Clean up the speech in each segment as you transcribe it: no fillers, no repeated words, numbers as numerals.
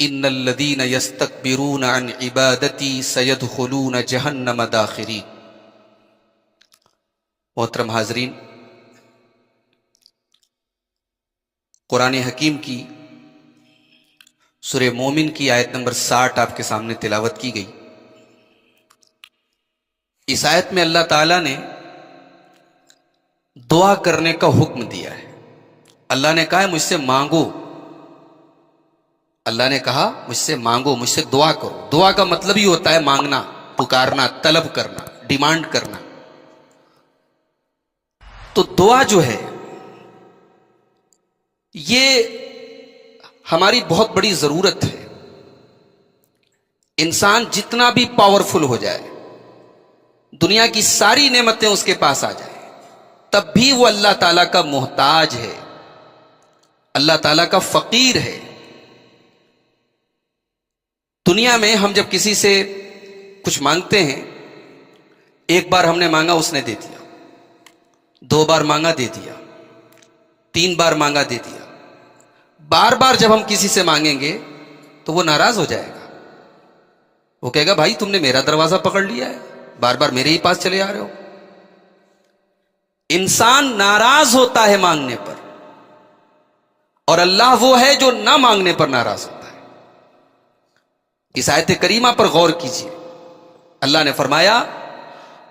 ان الذین یستکبرون عن عبادتی سیدخلون جہنم داخرین۔ محترم حاضرین، قرآن حکیم کی سورہ مومن کی آیت نمبر 60 آپ کے سامنے تلاوت کی گئی۔ اس آیت میں اللہ تعالیٰ نے دعا کرنے کا حکم دیا ہے۔ اللہ نے کہا ہے مجھ سے مانگو، اللہ نے کہا مجھ سے مانگو، مجھ سے دعا کرو۔ دعا کا مطلب ہی ہوتا ہے مانگنا، پکارنا، طلب کرنا، ڈیمانڈ کرنا۔ تو دعا جو ہے یہ ہماری بہت بڑی ضرورت ہے۔ انسان جتنا بھی پاورفل ہو جائے، دنیا کی ساری نعمتیں اس کے پاس آ جائیں، تب بھی وہ اللہ تعالیٰ کا محتاج ہے، اللہ تعالیٰ کا فقیر ہے۔ دنیا میں ہم جب کسی سے کچھ مانگتے ہیں، ایک بار ہم نے مانگا اس نے دے دیا، 2 بار مانگا دے دیا، 3 بار مانگا دے دیا، بار بار جب ہم کسی سے مانگیں گے تو وہ ناراض ہو جائے گا۔ وہ کہے گا بھائی تم نے میرا دروازہ پکڑ لیا ہے، بار بار میرے ہی پاس چلے آ رہے ہو۔ انسان ناراض ہوتا ہے مانگنے پر، اور اللہ وہ ہے جو نہ مانگنے پر ناراض ہوتا ہے۔ اس آیت کریمہ پر غور کیجیے۔ اللہ نے فرمایا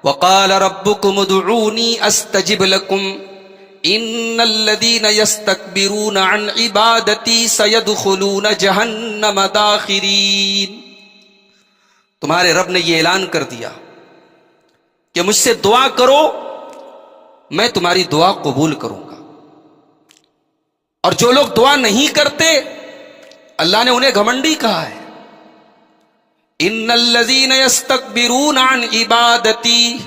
وَقَالَ رَبُّكُمُ ادْعُونِي أَسْتَجِبْ لَكُمْ ان الذین یستکبرون عن عبادتی سیدخلون جہنم داخرین۔ تمہارے رب نے یہ اعلان کر دیا کہ مجھ سے دعا کرو، میں تمہاری دعا قبول کروں گا، اور جو لوگ دعا نہیں کرتے اللہ نے انہیں گھمنڈی کہا ہے۔ ان الذین یستکبرون عن عبادتی،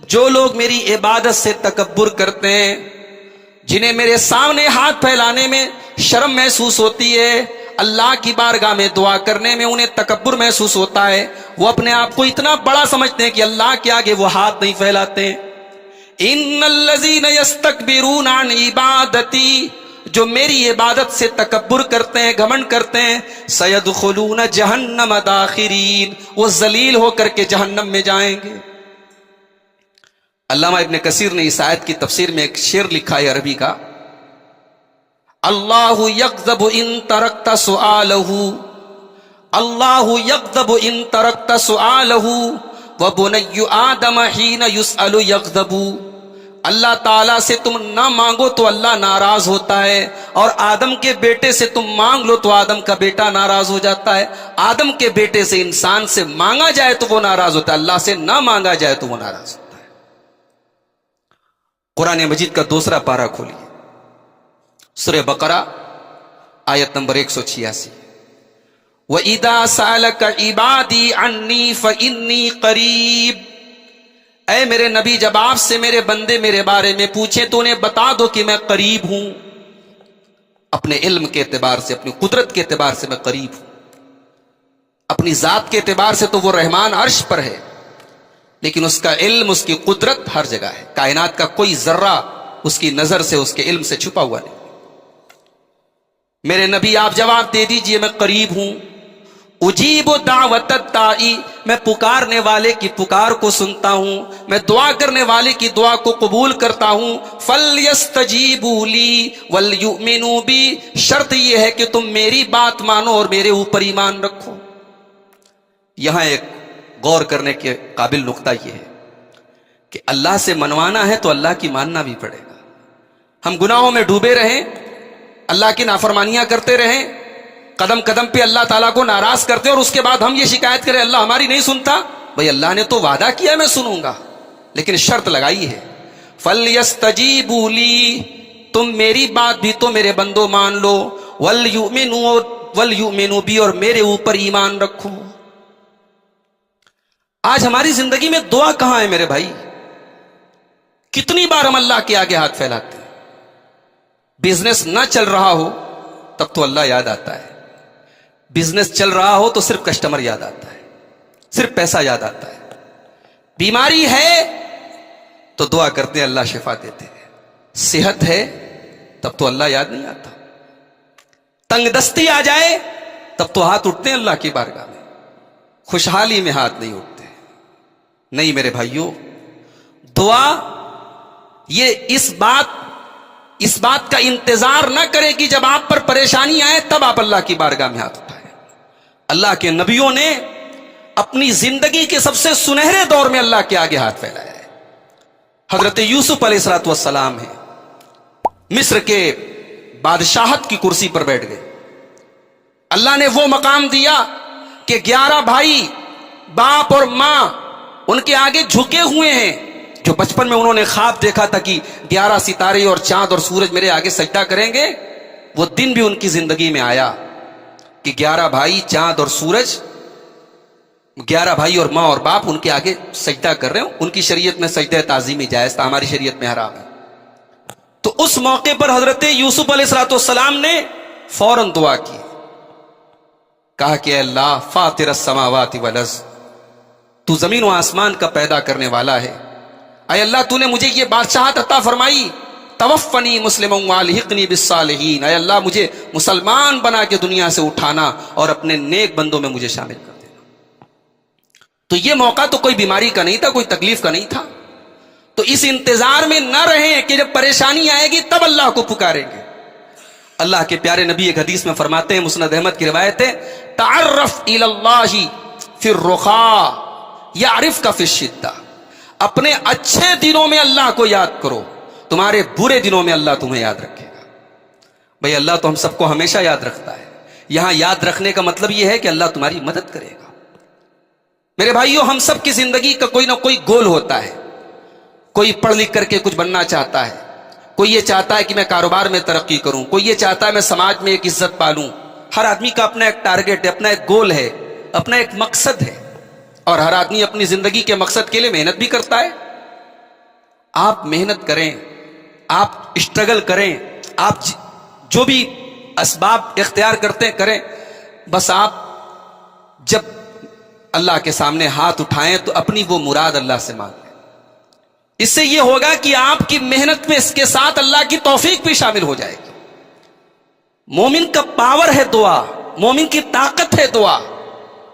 جو لوگ میری عبادت سے تکبر کرتے ہیں، جنہیں میرے سامنے ہاتھ پھیلانے میں شرم محسوس ہوتی ہے، اللہ کی بارگاہ میں دعا کرنے میں انہیں تکبر محسوس ہوتا ہے، وہ اپنے آپ کو اتنا بڑا سمجھتے ہیں کہ اللہ کے آگے وہ ہاتھ نہیں پھیلاتے۔ ان الذین یستکبرون عن عبادتی، جو میری عبادت سے تکبر کرتے ہیں، گھمنڈ کرتے ہیں، سیدخلون جہنم داخرین، وہ ذلیل ہو کر کے جہنم میں جائیں گے۔ علامہ ابن کثیر نے اس آیت کی تفسیر میں ایک شعر لکھا ہے عربی کا، اللہ یغضب ان ترکت سؤالہ، اللہ یغضب ان ترکت سؤالہ وبنی آدم حین یسأل یغضب۔ اللہ تعالیٰ سے تم نہ مانگو تو اللہ ناراض ہوتا ہے، اور آدم کے بیٹے سے تم مانگ لو تو آدم کا بیٹا ناراض ہو جاتا ہے۔ آدم کے بیٹے سے انسان سے مانگا جائے تو وہ ناراض ہوتا ہے، اللہ سے نہ مانگا جائے تو وہ ناراض ہوتا ہے۔ قرآن مجید کا دوسرا پارہ کھولیے، سورہ بقرہ آیت نمبر 186۔ وَإِذَا سَأَلَكَ عِبَادِي عَنِّي فَإِنِّي قَرِيبٌ، اے میرے نبی جب آپ سے میرے بندے میرے بارے میں پوچھیں تو انہیں بتا دو کہ میں قریب ہوں۔ اپنے علم کے اعتبار سے، اپنی قدرت کے اعتبار سے میں قریب ہوں، اپنی ذات کے اعتبار سے تو وہ رحمان عرش پر ہے، لیکن اس کا علم، اس کی قدرت ہر جگہ ہے۔ کائنات کا کوئی ذرہ اس کی نظر سے، اس کے علم سے چھپا ہوا نہیں۔ میرے نبی آپ جواب دے دیجئے میں قریب ہوں۔ اجیب دعوت الداعی، میں پکارنے والے کی پکار کو سنتا ہوں، میں دعا کرنے والے کی دعا کو قبول کرتا ہوں۔ فَلْيَسْتَجِيبُوا لِي وَلْيُؤْمِنُوا بِي، شرط یہ ہے کہ تم میری بات مانو اور میرے اوپر ایمان رکھو۔ یہاں ایک غور کرنے کے قابل نقطہ یہ ہے کہ اللہ سے منوانا ہے تو اللہ کی ماننا بھی پڑے گا۔ ہم گناہوں میں ڈوبے رہیں، اللہ کی نافرمانیاں کرتے رہیں، قدم قدم پہ اللہ تعالیٰ کو ناراض کرتے ہیں، اور اس کے بعد ہم یہ شکایت کریں اللہ ہماری نہیں سنتا۔ بھئی اللہ نے تو وعدہ کیا میں سنوں گا، لیکن شرط لگائی ہے فَلْيَسْتَجِيبُوا لِي، تم میری بات بھی تو میرے بندو مان لو، وَلْيُؤْمِنُوا بِي، اور میرے اوپر ایمان رکھو۔ آج ہماری زندگی میں دعا کہاں ہے میرے بھائی؟ کتنی بار ہم اللہ کے آگے ہاتھ پھیلاتے ہیں۔ بزنس نہ چل رہا ہو تب تو اللہ یاد آتا ہے، بزنس چل رہا ہو تو صرف کسٹمر یاد آتا ہے، صرف پیسہ یاد آتا ہے۔ بیماری ہے تو دعا کرتے ہیں اللہ شفا دیتے ہیں، صحت ہے تب تو اللہ یاد نہیں آتا، تنگ دستی آ جائے تب تو ہاتھ اٹھتے ہیں اللہ کی بارگاہ میں، خوشحالی میں ہاتھ نہیں اٹھتے۔ نہیں میرے بھائیوں، دعا یہ اس بات کا انتظار نہ کرے کہ جب آپ پر پریشانی آئے تب آپ اللہ کی بارگاہ میں ہاتھ اٹھائیں۔ اللہ کے نبیوں نے اپنی زندگی کے سب سے سنہرے دور میں اللہ کے آگے ہاتھ پھیلایا ہے۔ حضرت یوسف علیہ الصلوۃ والسلام ہیں، مصر کے بادشاہت کی کرسی پر بیٹھ گئے، اللہ نے وہ مقام دیا کہ 11 بھائی باپ اور ماں ان کے آگے جھکے ہوئے ہیں۔ جو بچپن میں انہوں نے خواب دیکھا تھا کہ 11 ستارے اور چاند اور سورج میرے آگے سجدہ کریں گے، وہ دن بھی ان کی زندگی میں آیا کہ 11 بھائی چاند اور سورج، 11 بھائی اور ماں اور باپ ان کے آگے سجدہ کر رہے ہیں۔ ان کی شریعت میں سجدہ تعظیمی جائز تھا، ہماری شریعت میں حرام ہے۔ تو اس موقع پر حضرت یوسف علیہ الصلوۃ والسلام نے فوراً دعا کی، کہا کہ اے اللہ فاطر السماوات والارض، تو زمین و آسمان کا پیدا کرنے والا ہے، اے اللہ تو نے مجھے یہ بادشاہت عطا فرمائی، توفنی مسلما والحقنی بالصالحین، اے اللہ مجھے مسلمان بنا کے دنیا سے اٹھانا اور اپنے نیک بندوں میں مجھے شامل کر دینا۔ تو یہ موقع تو کوئی بیماری کا نہیں تھا، کوئی تکلیف کا نہیں تھا۔ تو اس انتظار میں نہ رہیں کہ جب پریشانی آئے گی تب اللہ کو پکاریں گے۔ اللہ کے پیارے نبی ایک حدیث میں فرماتے ہیں، مسند احمد کی روایت ہے، تعرف الی اللہ فی الرخاء یعرفک فی الشدہ، اپنے اچھے دنوں میں اللہ کو یاد کرو، تمہارے برے دنوں میں اللہ تمہیں یاد رکھے گا۔ بھئی اللہ تو ہم سب کو ہمیشہ یاد رکھتا ہے، یہاں یاد رکھنے کا مطلب یہ ہے کہ اللہ تمہاری مدد کرے گا۔ میرے بھائیوں، ہم سب کی زندگی کا کوئی نہ کوئی گول ہوتا ہے۔ کوئی پڑھ لکھ کر کے کچھ بننا چاہتا ہے، کوئی یہ چاہتا ہے کہ میں کاروبار میں ترقی کروں، کوئی یہ چاہتا ہے میں سماج میں ایک عزت پالوں۔ ہر آدمی کا اپنا ایک ٹارگٹ ہے، اپنا ایک گول ہے، اپنا ایک مقصد ہے، اور ہر آدمی اپنی زندگی کے مقصد کے لیے محنت بھی کرتا ہے۔ آپ محنت کریں، آپ اسٹرگل کریں، آپ جو بھی اسباب اختیار کرتے ہیں کریں، بس آپ جب اللہ کے سامنے ہاتھ اٹھائیں تو اپنی وہ مراد اللہ سے مانگیں۔ اس سے یہ ہوگا کہ آپ کی محنت میں اس کے ساتھ اللہ کی توفیق بھی شامل ہو جائے گی۔ مومن کا پاور ہے دعا، مومن کی طاقت ہے دعا،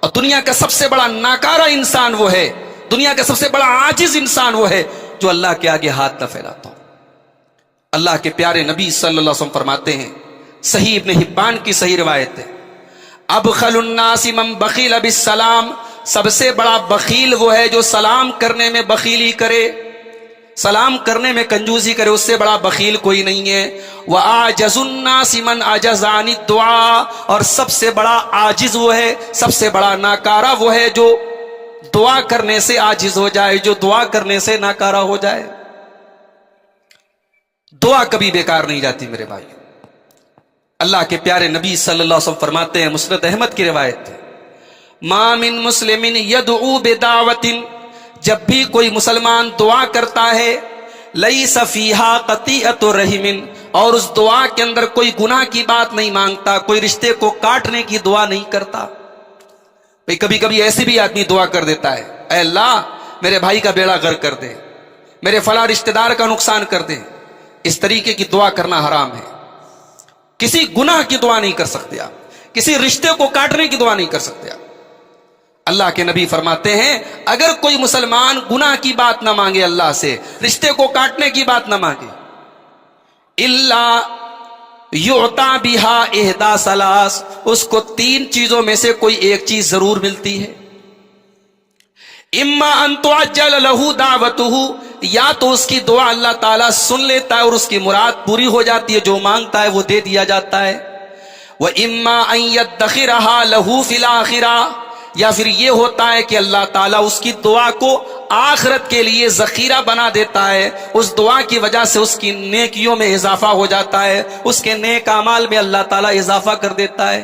اور دنیا کا سب سے بڑا ناکارہ انسان وہ ہے، دنیا کا سب سے بڑا عاجز انسان وہ ہے جو اللہ کے آگے ہاتھ نہ پھیلاتا ہو۔ اللہ کے پیارے نبی صلی اللہ علیہ وسلم فرماتے ہیں، صحیح ابن حبان کی صحیح روایت ہے، ابخل الناس من بخیل بالسلام، سب سے بڑا بخیل وہ ہے جو سلام کرنے میں بخیلی کرے، سلام کرنے میں کنجوسی کرے، اس سے بڑا بخیل کوئی نہیں ہے۔ وَآجَزُ النَّاسِ مَنْ عَجَزَ عَنِ الدُّعَاءِ، اور سب سے بڑا عاجز وہ ہے، سب سے بڑا ناکارہ وہ ہے جو دعا کرنے سے عاجز ہو جائے، جو دعا کرنے سے ناکارہ ہو جائے۔ دعا کبھی بیکار نہیں جاتی میرے بھائی۔ اللہ کے پیارے نبی صلی اللہ علیہ وسلم فرماتے ہیں، مسند احمد کی روایت ہے، مَا مِن مُسْلِمٍ يَدْعُو بِدَعْوَةٍ، جب بھی کوئی مسلمان دعا کرتا ہے، لَيْسَ فِيهَا قَطِيعَةُ رَحِمٍ، اور اس دعا کے اندر کوئی گناہ کی بات نہیں مانگتا، کوئی رشتے کو کاٹنے کی دعا نہیں کرتا۔ بھئی کبھی کبھی ایسے بھی آدمی دعا کر دیتا ہے، اے اللہ میرے بھائی کا بیڑا غرق کر دے، میرے فلاں رشتہ دار کا نقصان کر دے۔ اس طریقے کی دعا کرنا حرام ہے۔ کسی گناہ کی دعا نہیں کر سکتے آپ، کسی رشتے کو کاٹنے کی دعا نہیں کر سکتے آپ۔ اللہ کے نبی فرماتے ہیں، اگر کوئی مسلمان گناہ کی بات نہ مانگے، اللہ سے رشتے کو کاٹنے کی بات نہ مانگے، الا یعطا بہا احدی ثلاث، اس کو 3 چیزوں میں سے کوئی ایک چیز ضرور ملتی ہے۔ اما ان تعجل له دعوته، یا تو اس کی دعا اللہ تعالیٰ سن لیتا ہے اور اس کی مراد پوری ہو جاتی ہے، جو مانگتا ہے وہ دے دیا جاتا ہے۔ وَإِمَّا أَن يَدَّخِرَهَا لَهُ فِي الْآخِرَةِ، یا پھر یہ ہوتا ہے کہ اللہ تعالیٰ اس کی دعا کو آخرت کے لیے ذخیرہ بنا دیتا ہے، اس دعا کی وجہ سے اس کی نیکیوں میں اضافہ ہو جاتا ہے، اس کے نیک اعمال میں اللہ تعالیٰ اضافہ کر دیتا ہے۔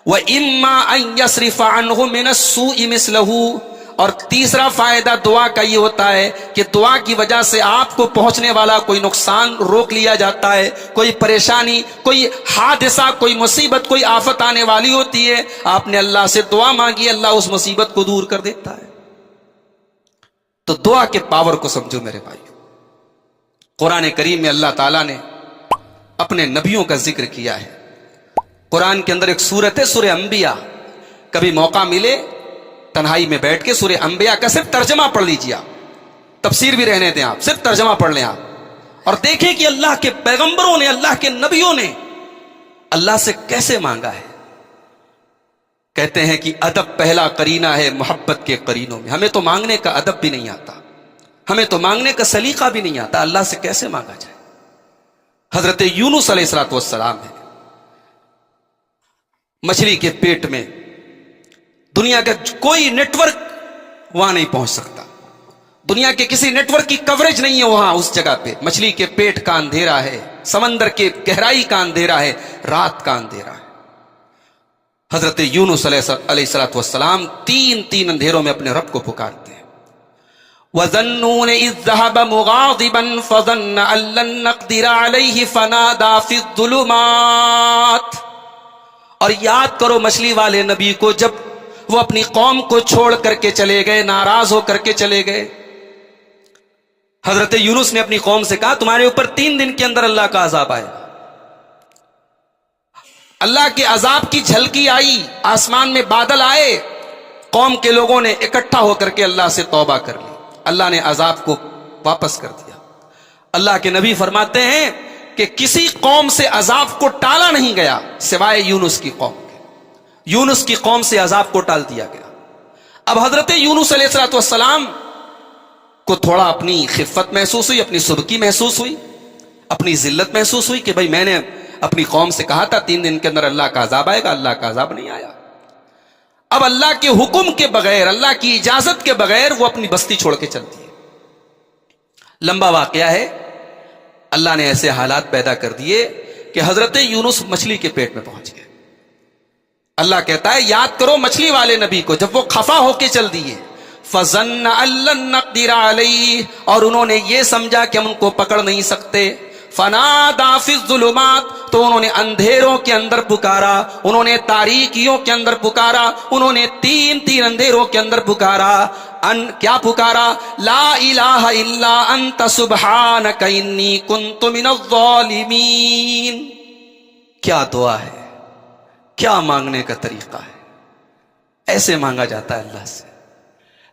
وَإِمَّا أَن يَصْرِفَ عَنْهُ مِنَ السُّوءِ مِثْلَهُ، اور تیسرا فائدہ دعا کا یہ ہوتا ہے کہ دعا کی وجہ سے آپ کو پہنچنے والا کوئی نقصان روک لیا جاتا ہے، کوئی پریشانی، کوئی حادثہ، کوئی مصیبت، کوئی آفت آنے والی ہوتی ہے، آپ نے اللہ سے دعا مانگی، اللہ اس مصیبت کو دور کر دیتا ہے۔ تو دعا کے پاور کو سمجھو میرے بھائی۔ قرآن کریم میں اللہ تعالیٰ نے اپنے نبیوں کا ذکر کیا ہے، قرآن کے اندر ایک سورت ہے سورہ انبیاء. کبھی موقع ملے تنہائی میں بیٹھ کے سورہ انبیاء کا صرف ترجمہ پڑھ لیجیے آپ, تفسیر بھی رہنے دیں آپ, صرف ترجمہ پڑھ لیں آپ اور دیکھیں کہ اللہ کے پیغمبروں نے, اللہ کے نبیوں نے اللہ سے کیسے مانگا ہے. کہتے ہیں کہ ادب پہلا قرینہ ہے محبت کے قرینوں میں. ہمیں تو مانگنے کا ادب بھی نہیں آتا, ہمیں تو مانگنے کا سلیقہ بھی نہیں آتا, اللہ سے کیسے مانگا جائے. حضرت یونس علیہ الصلوۃ والسلام ہے, مچھلی کے پیٹ میں, دنیا کا کوئی نیٹ ورک وہاں نہیں پہنچ سکتا, دنیا کے کسی نیٹ ورک کی کوریج نہیں ہے وہاں اس جگہ پہ. مچھلی کے پیٹ کا اندھیرا ہے, سمندر کے گہرائی کا اندھیرا ہے, رات کا اندھیرا ہے. حضرت یونس علیہ الصلوۃ والسلام تین اندھیروں میں اپنے رب کو پکارتے ہیں. وَظَنُّونَ إِذْ ذَهَبَ مُغَاضِبًا فَظَنَّ أَن لَّن نَّقْدِرَ عَلَيْهِ فَنَادَىٰ فِي الظُّلُمَاتِ. اور یاد کرو مچھلی والے نبی کو جب وہ اپنی قوم کو چھوڑ کر کے چلے گئے, ناراض ہو کر کے چلے گئے. حضرت یونس نے اپنی قوم سے کہا تمہارے اوپر 3 دن کے اندر اللہ کا عذاب آئے. اللہ کے عذاب کی جھلکی آئی, آسمان میں بادل آئے, قوم کے لوگوں نے اکٹھا ہو کر کے اللہ سے توبہ کر لی, اللہ نے عذاب کو واپس کر دیا. اللہ کے نبی فرماتے ہیں کہ کسی قوم سے عذاب کو ٹالا نہیں گیا سوائے یونس کی قوم کے. یونس کی قوم سے عذاب کو ٹال دیا گیا. اب حضرت یونس علیہ الصلوۃ والسلام کو تھوڑا اپنی خفت محسوس ہوئی, اپنی سبکی محسوس ہوئی, اپنی ذلت محسوس ہوئی کہ بھائی میں نے اپنی قوم سے کہا تھا 3 دن کے اندر اللہ کا عذاب آئے گا, اللہ کا عذاب نہیں آیا. اب اللہ کے حکم کے بغیر, اللہ کی اجازت کے بغیر وہ اپنی بستی چھوڑ کے چلتی ہے. لمبا واقعہ ہے, اللہ نے ایسے حالات پیدا کر دیے کہ حضرت یونس مچھلی کے پیٹ میں پہنچ گئے. اللہ کہتا ہے یاد کرو مچھلی والے نبی کو جب وہ خفا ہو کے چل دیے. فَظَنَّ أَن لَّن نَّقْدِرَ عَلَيْهِ, اور انہوں نے یہ سمجھا کہ ہم ان کو پکڑ نہیں سکتے. فَنَادَىٰ فِي الظُّلُمَاتِ, تو انہوں نے اندھیروں کے اندر پکارا, انہوں نے تاریکیوں کے اندر پکارا, انہوں نے تین اندھیروں کے اندر پکارا. کیا پکارا؟ لا الہ الا انت سبحانک انی کنت من الظالمین. کیا دعا ہے, کیا مانگنے کا طریقہ ہے, ایسے مانگا جاتا ہے اللہ سے.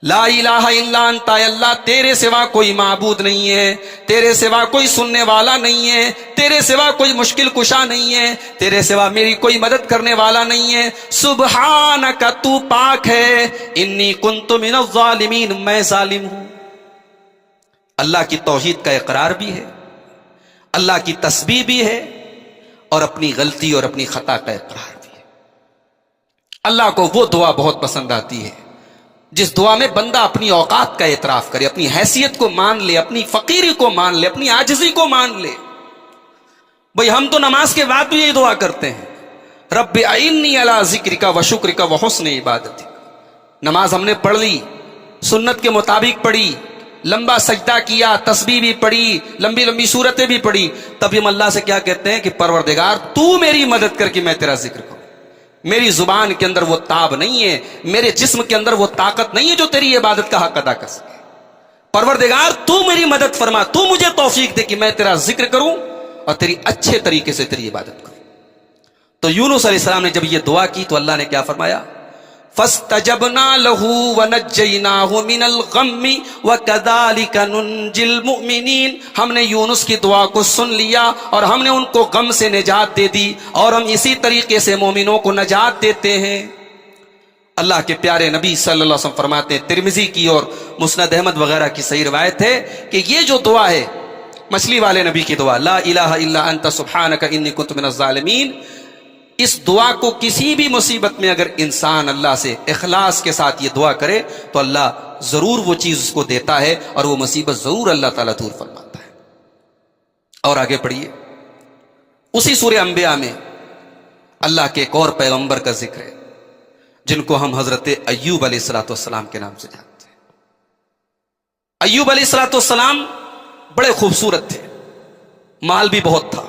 لا الہ الا انت, اللہ تیرے سوا کوئی معبود نہیں ہے, تیرے سوا کوئی سننے والا نہیں ہے, تیرے سوا کوئی مشکل کشا نہیں ہے, تیرے سوا میری کوئی مدد کرنے والا نہیں ہے. سبحانک, تو پاک ہے, انی کنت من الظالمین, میں ظالم ہوں. اللہ کی توحید کا اقرار بھی ہے, اللہ کی تسبیح بھی ہے, اور اپنی غلطی اور اپنی خطا کا اقرار بھی ہے. اللہ کو وہ دعا بہت پسند آتی ہے جس دعا میں بندہ اپنی اوقات کا اعتراف کرے, اپنی حیثیت کو مان لے, اپنی فقیری کو مان لے, اپنی عاجزی کو مان لے. بھئی ہم تو نماز کے بعد بھی یہی دعا کرتے ہیں, رب اعنی علی ذکرک و شکرک و حسن عبادتک. نماز ہم نے پڑھ لی, سنت کے مطابق پڑھی, لمبا سجدہ کیا, تسبیح بھی پڑھی, لمبی لمبی صورتیں بھی پڑھی, تب ہم اللہ سے کیا کہتے ہیں کہ پروردگار تو میری مدد کر کے میں تیرا ذکر کروں. میری زبان کے اندر وہ تاب نہیں ہے, میرے جسم کے اندر وہ طاقت نہیں ہے جو تیری عبادت کا حق ادا کر سکے. پروردگار تو میری مدد فرما, تو مجھے توفیق دے کہ میں تیرا ذکر کروں اور تیری اچھے طریقے سے تیری عبادت کروں. تو یونس علیہ السلام نے جب یہ دعا کی تو اللہ نے کیا فرمایا؟ فَاسْتَجَبْنَا لَهُ وَنَجَّيْنَاهُ مِنَ الْغَمِّ وَكَذَلِكَ نُنْجِي الْمُؤْمِنِينَ. ہم نے یونس کی دعا کو سن لیا اور ہم نے ان کو غم سے نجات دے دی, اور ہم اسی طریقے سے مومنوں کو نجات دیتے ہیں. اللہ کے پیارے نبی صلی اللہ علیہ وسلم فرماتے ہیں, ترمذی کی اور مسند احمد وغیرہ کی صحیح روایت ہے کہ یہ جو دعا ہے مچھلی والے نبی کی دعا, لا الہ الا انت سبحانک انی کنت من الظالمین, اس دعا کو کسی بھی مصیبت میں اگر انسان اللہ سے اخلاص کے ساتھ یہ دعا کرے تو اللہ ضرور وہ چیز اس کو دیتا ہے, اور وہ مصیبت ضرور اللہ تعالیٰ دور فرماتا ہے. اور آگے پڑھیے, اسی سورہ انبیاء میں اللہ کے ایک اور پیغمبر کا ذکر ہے جن کو ہم حضرت ایوب علیہ الصلوۃ والسلام کے نام سے جانتے ہیں. ایوب علیہ الصلوۃ والسلام بڑے خوبصورت تھے, مال بھی بہت تھا,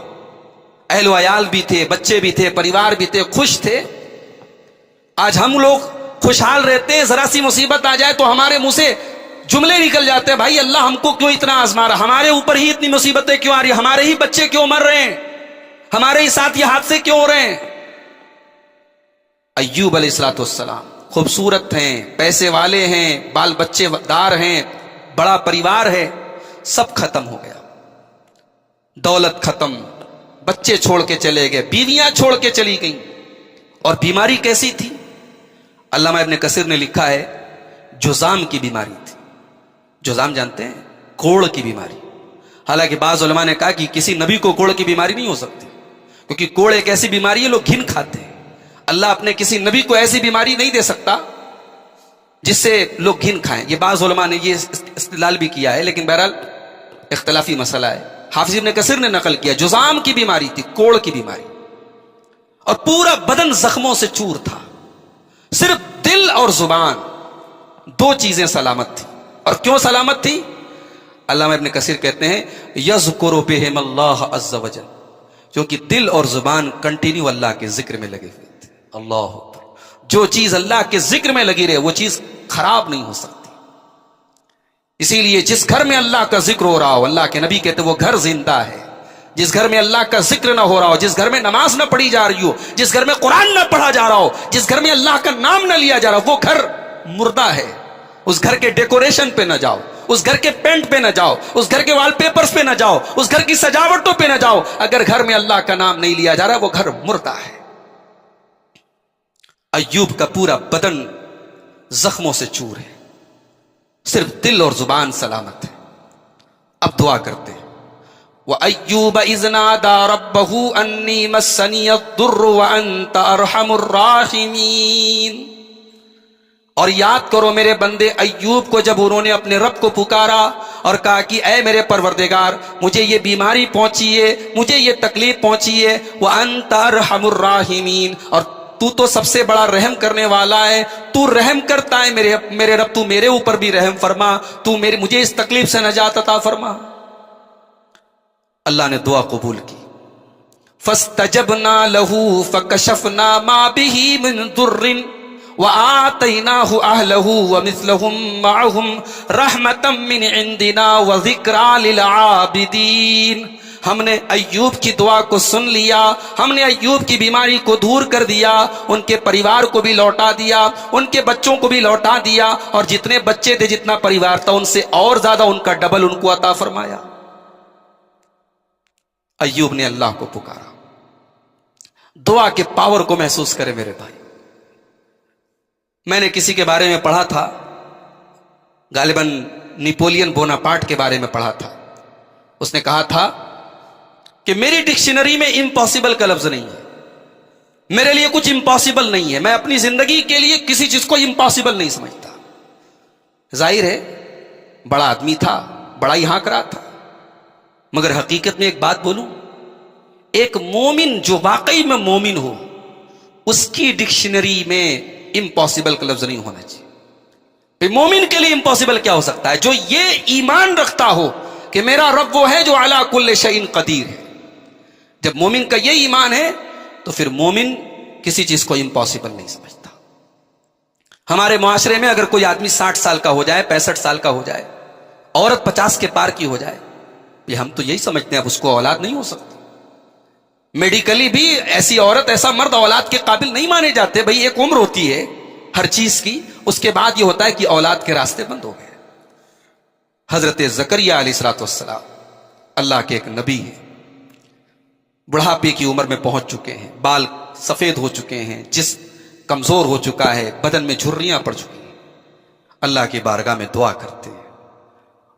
اہل و عیال بھی تھے, بچے بھی تھے, پریوار بھی تھے, خوش تھے. آج ہم لوگ خوشحال رہتے ہیں, ذرا سی مصیبت آ جائے تو ہمارے منہ سے جملے نکل جاتے ہیں, بھائی اللہ ہم کو کیوں اتنا آزما رہا, ہمارے اوپر ہی اتنی مصیبتیں کیوں آ رہی, ہمارے ہی بچے کیوں مر رہے ہیں, ہمارے ہی ساتھ یہ حادثے کیوں ہو رہے ہیں. ایوب علیہ الصلوۃ والسلام خوبصورت ہیں، پیسے والے ہیں، بال بچے دار ہیں، بڑا پریوار ہے، سب ختم ہو گیا، دولت ختم، بچے چھوڑ کے چلے گئے، بیویاں چھوڑ کے چلی گئیں. اور بیماری کیسی تھی؟ علامہ ابن کثیر نے لکھا ہے جذام کی بیماری تھی. جذام جانتے ہیں؟ کوڑ کی بیماری. حالانکہ بعض علماء نے کہا کہ کسی نبی کو کوڑ کی بیماری نہیں ہو سکتی، کیونکہ کوڑ ایک ایسی بیماری ہے لوگ گھن کھاتے ہیں. اللہ اپنے کسی نبی کو ایسی بیماری نہیں دے سکتا جس سے لوگ گھن کھائیں. یہ بعض علماء نے یہ استدلال بھی کیا ہے، لیکن بہرحال اختلافی مسئلہ ہے. حافظ ابن کثیر نے نقل کیا جذام کی بیماری تھی، کوڑ کی بیماری، اور پورا بدن زخموں سے چور تھا، صرف دل اور زبان دو چیزیں سلامت تھی. اور کیوں سلامت تھی؟ علامہ ابن کثیر کہتے ہیں یذکر بہم اللہ عز وجل، کیونکہ دل اور زبان کنٹینیو اللہ کے ذکر میں لگے ہوئے تھے. اللہ اکبر. جو چیز اللہ کے ذکر میں لگی رہے وہ چیز خراب نہیں ہو سکتی. اسی لیے جس گھر میں اللہ کا ذکر ہو رہا ہو، اللہ کے نبی کہتے وہ گھر زندہ ہے. جس گھر میں اللہ کا ذکر نہ ہو رہا ہو، جس گھر میں نماز نہ پڑھی جا رہی ہو، جس گھر میں قرآن نہ پڑھا جا رہا ہو، جس گھر میں اللہ کا نام نہ لیا جا رہا ہو، وہ گھر مردہ ہے. اس گھر کے ڈیکوریشن پہ نہ جاؤ، اس گھر کے پینٹ پہ نہ جاؤ، اس گھر کے وال پیپرز پہ نہ جاؤ، اس گھر کی سجاوٹوں پہ نہ جاؤ. اگر گھر میں اللہ کا نام نہیں لیا جا رہا وہ گھر مردہ ہے. ایوب کا پورا بدن زخموں سے چور ہے، صرف دل اور زبان سلامت ہے. اب دعا کرتے ہیں وَأَيُّوبَ إِذْ نَادَى رَبَّهُ أَنِّي مَسَّنِيَ الضُّرُّ وَأَنْتَ أَرْحَمُ الرَّاحِمِينَ. اور یاد کرو میرے بندے ایوب کو جب انہوں نے اپنے رب کو پکارا اور کہا کہ اے میرے پروردگار مجھے یہ بیماری پہنچی ہے، مجھے یہ تکلیف پہنچی ہے، وَأَنْتَ أَرْحَمُ الرَّاحِمِينَ، اور تو سب سے بڑا رحم کرنے والا ہے، تو رحم کرتا ہے میرے رب، تو میرے اوپر بھی رحم فرما، تو مجھے اس تکلیف سے نجات عطا فرما. اللہ نے دعا قبول کی. فَاسْتَجَبْنَا لَهُ فَكَشَفْنَا مَا بِهِ مِن ضُرٍّ وَآتَيْنَاهُ أَهْلَهُ وَمِثْلَهُمْ مَعَهُمْ رَحْمَةً مِّنْ عِنْدِنَا وَذِكْرَىٰ لِلْعَابِدِينَ. ہم نے ایوب کی دعا کو سن لیا، ہم نے ایوب کی بیماری کو دور کر دیا، ان کے پریوار کو بھی لوٹا دیا، ان کے بچوں کو بھی لوٹا دیا، اور جتنے بچے تھے جتنا پریوار تھا ان سے اور زیادہ ان کا ڈبل ان کو عطا فرمایا. ایوب نے اللہ کو پکارا. دعا کے پاور کو محسوس کرے میرے بھائی. میں نے کسی کے بارے میں پڑھا تھا، غالباً نیپولین بوناپارٹ کے بارے میں پڑھا تھا. اس نے کہا تھا کہ میری ڈکشنری میں امپاسبل کا لفظ نہیں ہے، میرے لیے کچھ امپاسبل نہیں ہے، میں اپنی زندگی کے لیے کسی چیز کو امپاسبل نہیں سمجھتا. ظاہر ہے بڑا آدمی تھا، بڑا ہی ہانک رہا تھا، مگر حقیقت میں ایک بات بولوں، ایک مومن جو واقعی میں مومن ہو اس کی ڈکشنری میں امپاسبل کا لفظ نہیں ہونا چاہیے. مومن کے لیے امپاسبل کیا ہو سکتا ہے؟ جو یہ ایمان رکھتا ہو کہ میرا رب وہ ہے جو علی کل شیء قدیر ہے. جب مومن کا یہ ایمان ہے تو پھر مومن کسی چیز کو امپاسبل نہیں سمجھتا. ہمارے معاشرے میں اگر کوئی آدمی 60 سال کا ہو جائے، 65 سال کا ہو جائے، عورت 50 کے پار کی ہو جائے، ہم تو یہی سمجھتے ہیں اب اس کو اولاد نہیں ہو سکتی. میڈیکلی بھی ایسی عورت ایسا مرد اولاد کے قابل نہیں مانے جاتے. بھئی ایک عمر ہوتی ہے ہر چیز کی، اس کے بعد یہ ہوتا ہے کہ اولاد کے راستے بند ہو گئے. حضرت زکریا علیہ الصلوۃ والسلام اللہ کے ایک نبی ہیں، بڑھاپے کی عمر میں پہنچ چکے ہیں، بال سفید ہو چکے ہیں، جسم کمزور ہو چکا ہے، بدن میں جھریاں پڑ چکی ہیں. اللہ کی بارگاہ میں دعا کرتے ہیں.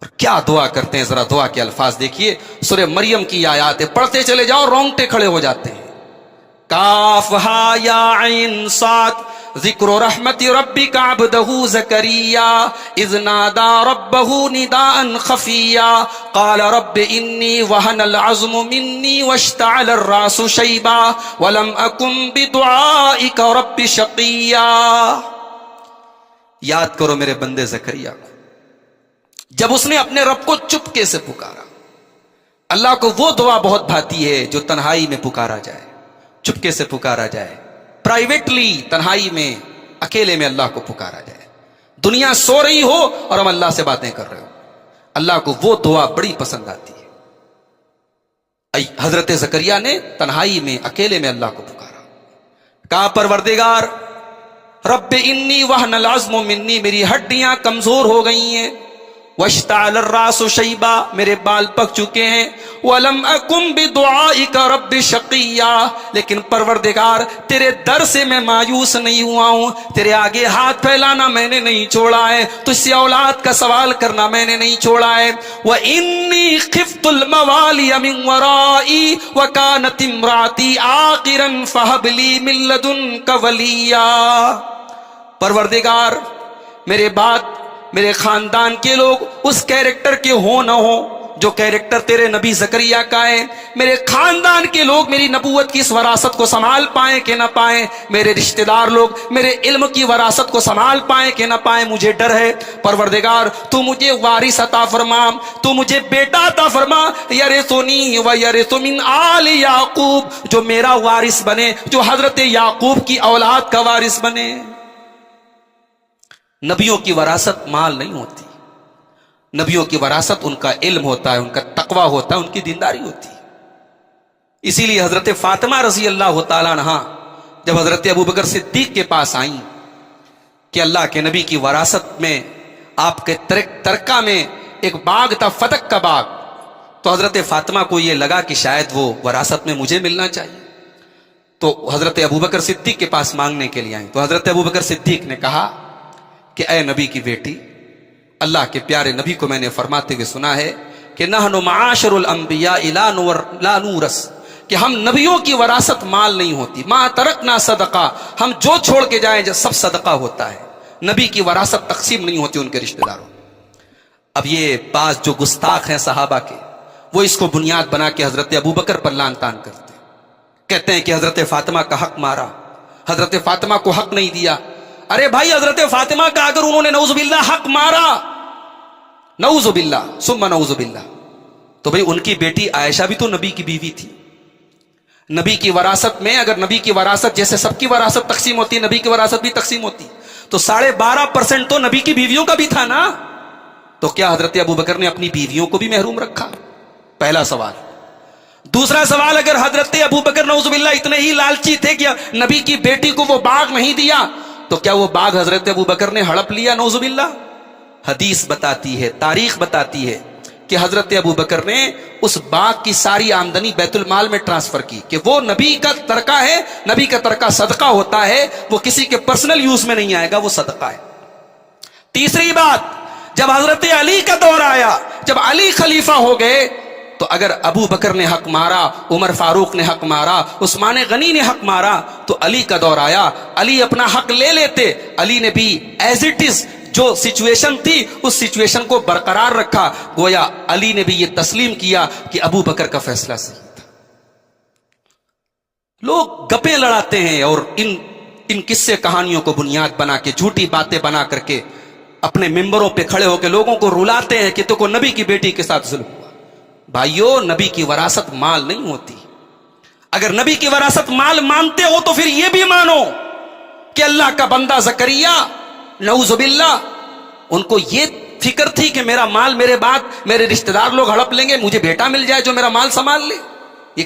اور کیا دعا کرتے ہیں، ذرا دعا کے الفاظ دیکھیے. سورہ مریم کی آیات پڑھتے چلے جاؤ، رونگٹے کھڑے ہو جاتے ہیں. کاف ہا یا عین صاد ذکر رحمت ربک عبدہ زکریا اذ نادى ربہ نداء خفیا قال رب انی وہن العظم منی واشتعل الراس شیبا ولم اکن بدعائک رب شقیا. یاد کرو میرے بندے زکریا کو، جب اس نے اپنے رب کو چپکے سے پکارا. اللہ کو وہ دعا بہت بھاتی ہے جو تنہائی میں پکارا جائے، چپکے سے پکارا جائے، پرائیویٹلی تنہائی میں اکیلے میں اللہ کو پکارا جائے. دنیا سو رہی ہو اور ہم اللہ سے باتیں کر رہے ہو، اللہ کو وہ دعا بڑی پسند آتی ہے. حضرت زکریا نے تنہائی میں اکیلے میں اللہ کو پکارا. کہا پروردگار رب انی وہن العظم منی، میری ہڈیاں کمزور ہو گئی ہیں، واشتعل الراس شیبا، میرے بال پک چکے ہیں، ولم اکن بدعائک رب شقیا، لیکن پروردگار تیرے در سے میں مایوس نہیں ہوا ہوں، تیرے آگے ہاتھ پھیلانا میں نے نہیں چھوڑا ہے، تجھ سے اولاد کا سوال کرنا میں نے نہیں چھوڑا ہے۔ وانی خفت الموالی من ورائی وکانت امراتی عاقرا فہب لی من لدنک ولیا۔ پروردگار میرے بعد میرے خاندان کے لوگ اس کیریکٹر کے ہو نہ ہو جو کیریکٹر تیرے نبی زکریا کا ہے، میرے خاندان کے لوگ میری نبوت کی اس وراثت کو سنبھال پائیں کہ نہ پائیں، میرے رشتہ دار لوگ میرے علم کی وراثت کو سنبھال پائیں کہ نہ پائیں، مجھے ڈر ہے۔ پروردگار تو مجھے وارث عطا فرما، تو مجھے بیٹا عطا فرما، یرثنی و یرث من آل یعقوب، جو میرا وارث بنے، جو حضرت یعقوب کی اولاد کا وارث بنے۔ نبیوں کی وراثت مال نہیں ہوتی، نبیوں کی وراثت ان کا علم ہوتا ہے، ان کا تقوی ہوتا ہے، ان کی دینداری ہوتی ہے۔ اسی لیے حضرت فاطمہ رضی اللہ تعالیٰ عنہا جب حضرت ابوبکر صدیق کے پاس آئیں کہ اللہ کے نبی کی وراثت میں آپ کے ترکہ میں ایک باغ تھا، فتق کا باغ، تو حضرت فاطمہ کو یہ لگا کہ شاید وہ وراثت میں مجھے ملنا چاہیے، تو حضرت ابوبکر صدیق کے پاس مانگنے کے لیے آئیں۔ تو حضرت ابوبکر صدیق نے کہا کہ اے نبی کی بیٹی، اللہ کے پیارے نبی کو میں نے فرماتے ہوئے سنا ہے کہ نحن معاشر الانبیاء لا نورث، کہ ہم نبیوں کی وراثت مال نہیں ہوتی، ما ترکنا صدقہ، ہم جو چھوڑ کے جائیں جو سب صدقہ ہوتا ہے، نبی کی وراثت تقسیم نہیں ہوتی ان کے رشتہ داروں۔ اب یہ بعض جو گستاخ ہیں صحابہ کے، وہ اس کو بنیاد بنا کے حضرت ابوبکر پر لعن طعن کرتے ہیں، کہتے ہیں کہ حضرت فاطمہ کا حق مارا، حضرت فاطمہ کو حق نہیں دیا۔ ارے بھائی، حضرت فاطمہ کا اگر انہوں نے نعوذ باللہ حق مارا، نعوذ باللہ ثم نعوذ باللہ، تو بھئی ان کی بیٹی عائشہ بھی تو نبی کی بیوی تھی۔ نبی کی وراثت میں اگر نبی کی وراثت جیسے سب کی وراثت تقسیم ہوتی، نبی کی وراثت بھی تقسیم ہوتی، تو 12.5% تو نبی کی بیویوں کا بھی تھا نا، تو کیا حضرت ابوبکر نے اپنی بیویوں کو بھی محروم رکھا؟ پہلا سوال۔ دوسرا سوال، اگر حضرت ابوبکر نعوذ باللہ اتنے ہی لالچی تھے کہ نبی کی بیٹی کو وہ باغ نہیں دیا، تو کیا وہ باغ حضرت ابوبکر نے ہڑپ لیا نعوذ باللہ؟ حدیث بتاتی ہے، تاریخ بتاتی ہے کہ حضرت ابوبکر نے اس باغ کی ساری آمدنی بیت المال میں ٹرانسفر کی، کہ وہ نبی کا ترکہ ہے، نبی کا ترکہ صدقہ ہوتا ہے، وہ کسی کے پرسنل یوز میں نہیں آئے گا، وہ صدقہ ہے۔ تیسری بات، جب حضرت علی کا دور آیا، جب علی خلیفہ ہو گئے، تو اگر ابو بکر نے حق مارا، عمر فاروق نے حق مارا، عثمان غنی نے حق مارا، تو علی کا دور آیا، علی اپنا حق لے لیتے، علی نے بھی ایز اٹ از جو سچویشن تھی اس سچویشن کو برقرار رکھا، گویا علی نے بھی یہ تسلیم کیا کہ ابو بکر کا فیصلہ صحیح تھا۔ لوگ گپیں لڑاتے ہیں اور ان قصے کہانیوں کو بنیاد بنا کے، جھوٹی باتیں بنا کر کے اپنے ممبروں پہ کھڑے ہو کے لوگوں کو رلاتے ہیں کہ تو کو نبی کی بیٹی کے ساتھ ظلم ہوا۔ بھائیو، نبی کی وراثت مال نہیں ہوتی۔ اگر نبی کی وراثت مال مانتے ہو تو پھر یہ بھی مانو کہ اللہ کا بندہ زکریا نعوذ باللہ، ان کو یہ فکر تھی کہ میرا مال میرے بعد میرے رشتہ دار لوگ ہڑپ لیں گے، مجھے بیٹا مل جائے جو میرا مال سنبھال لے۔ یہ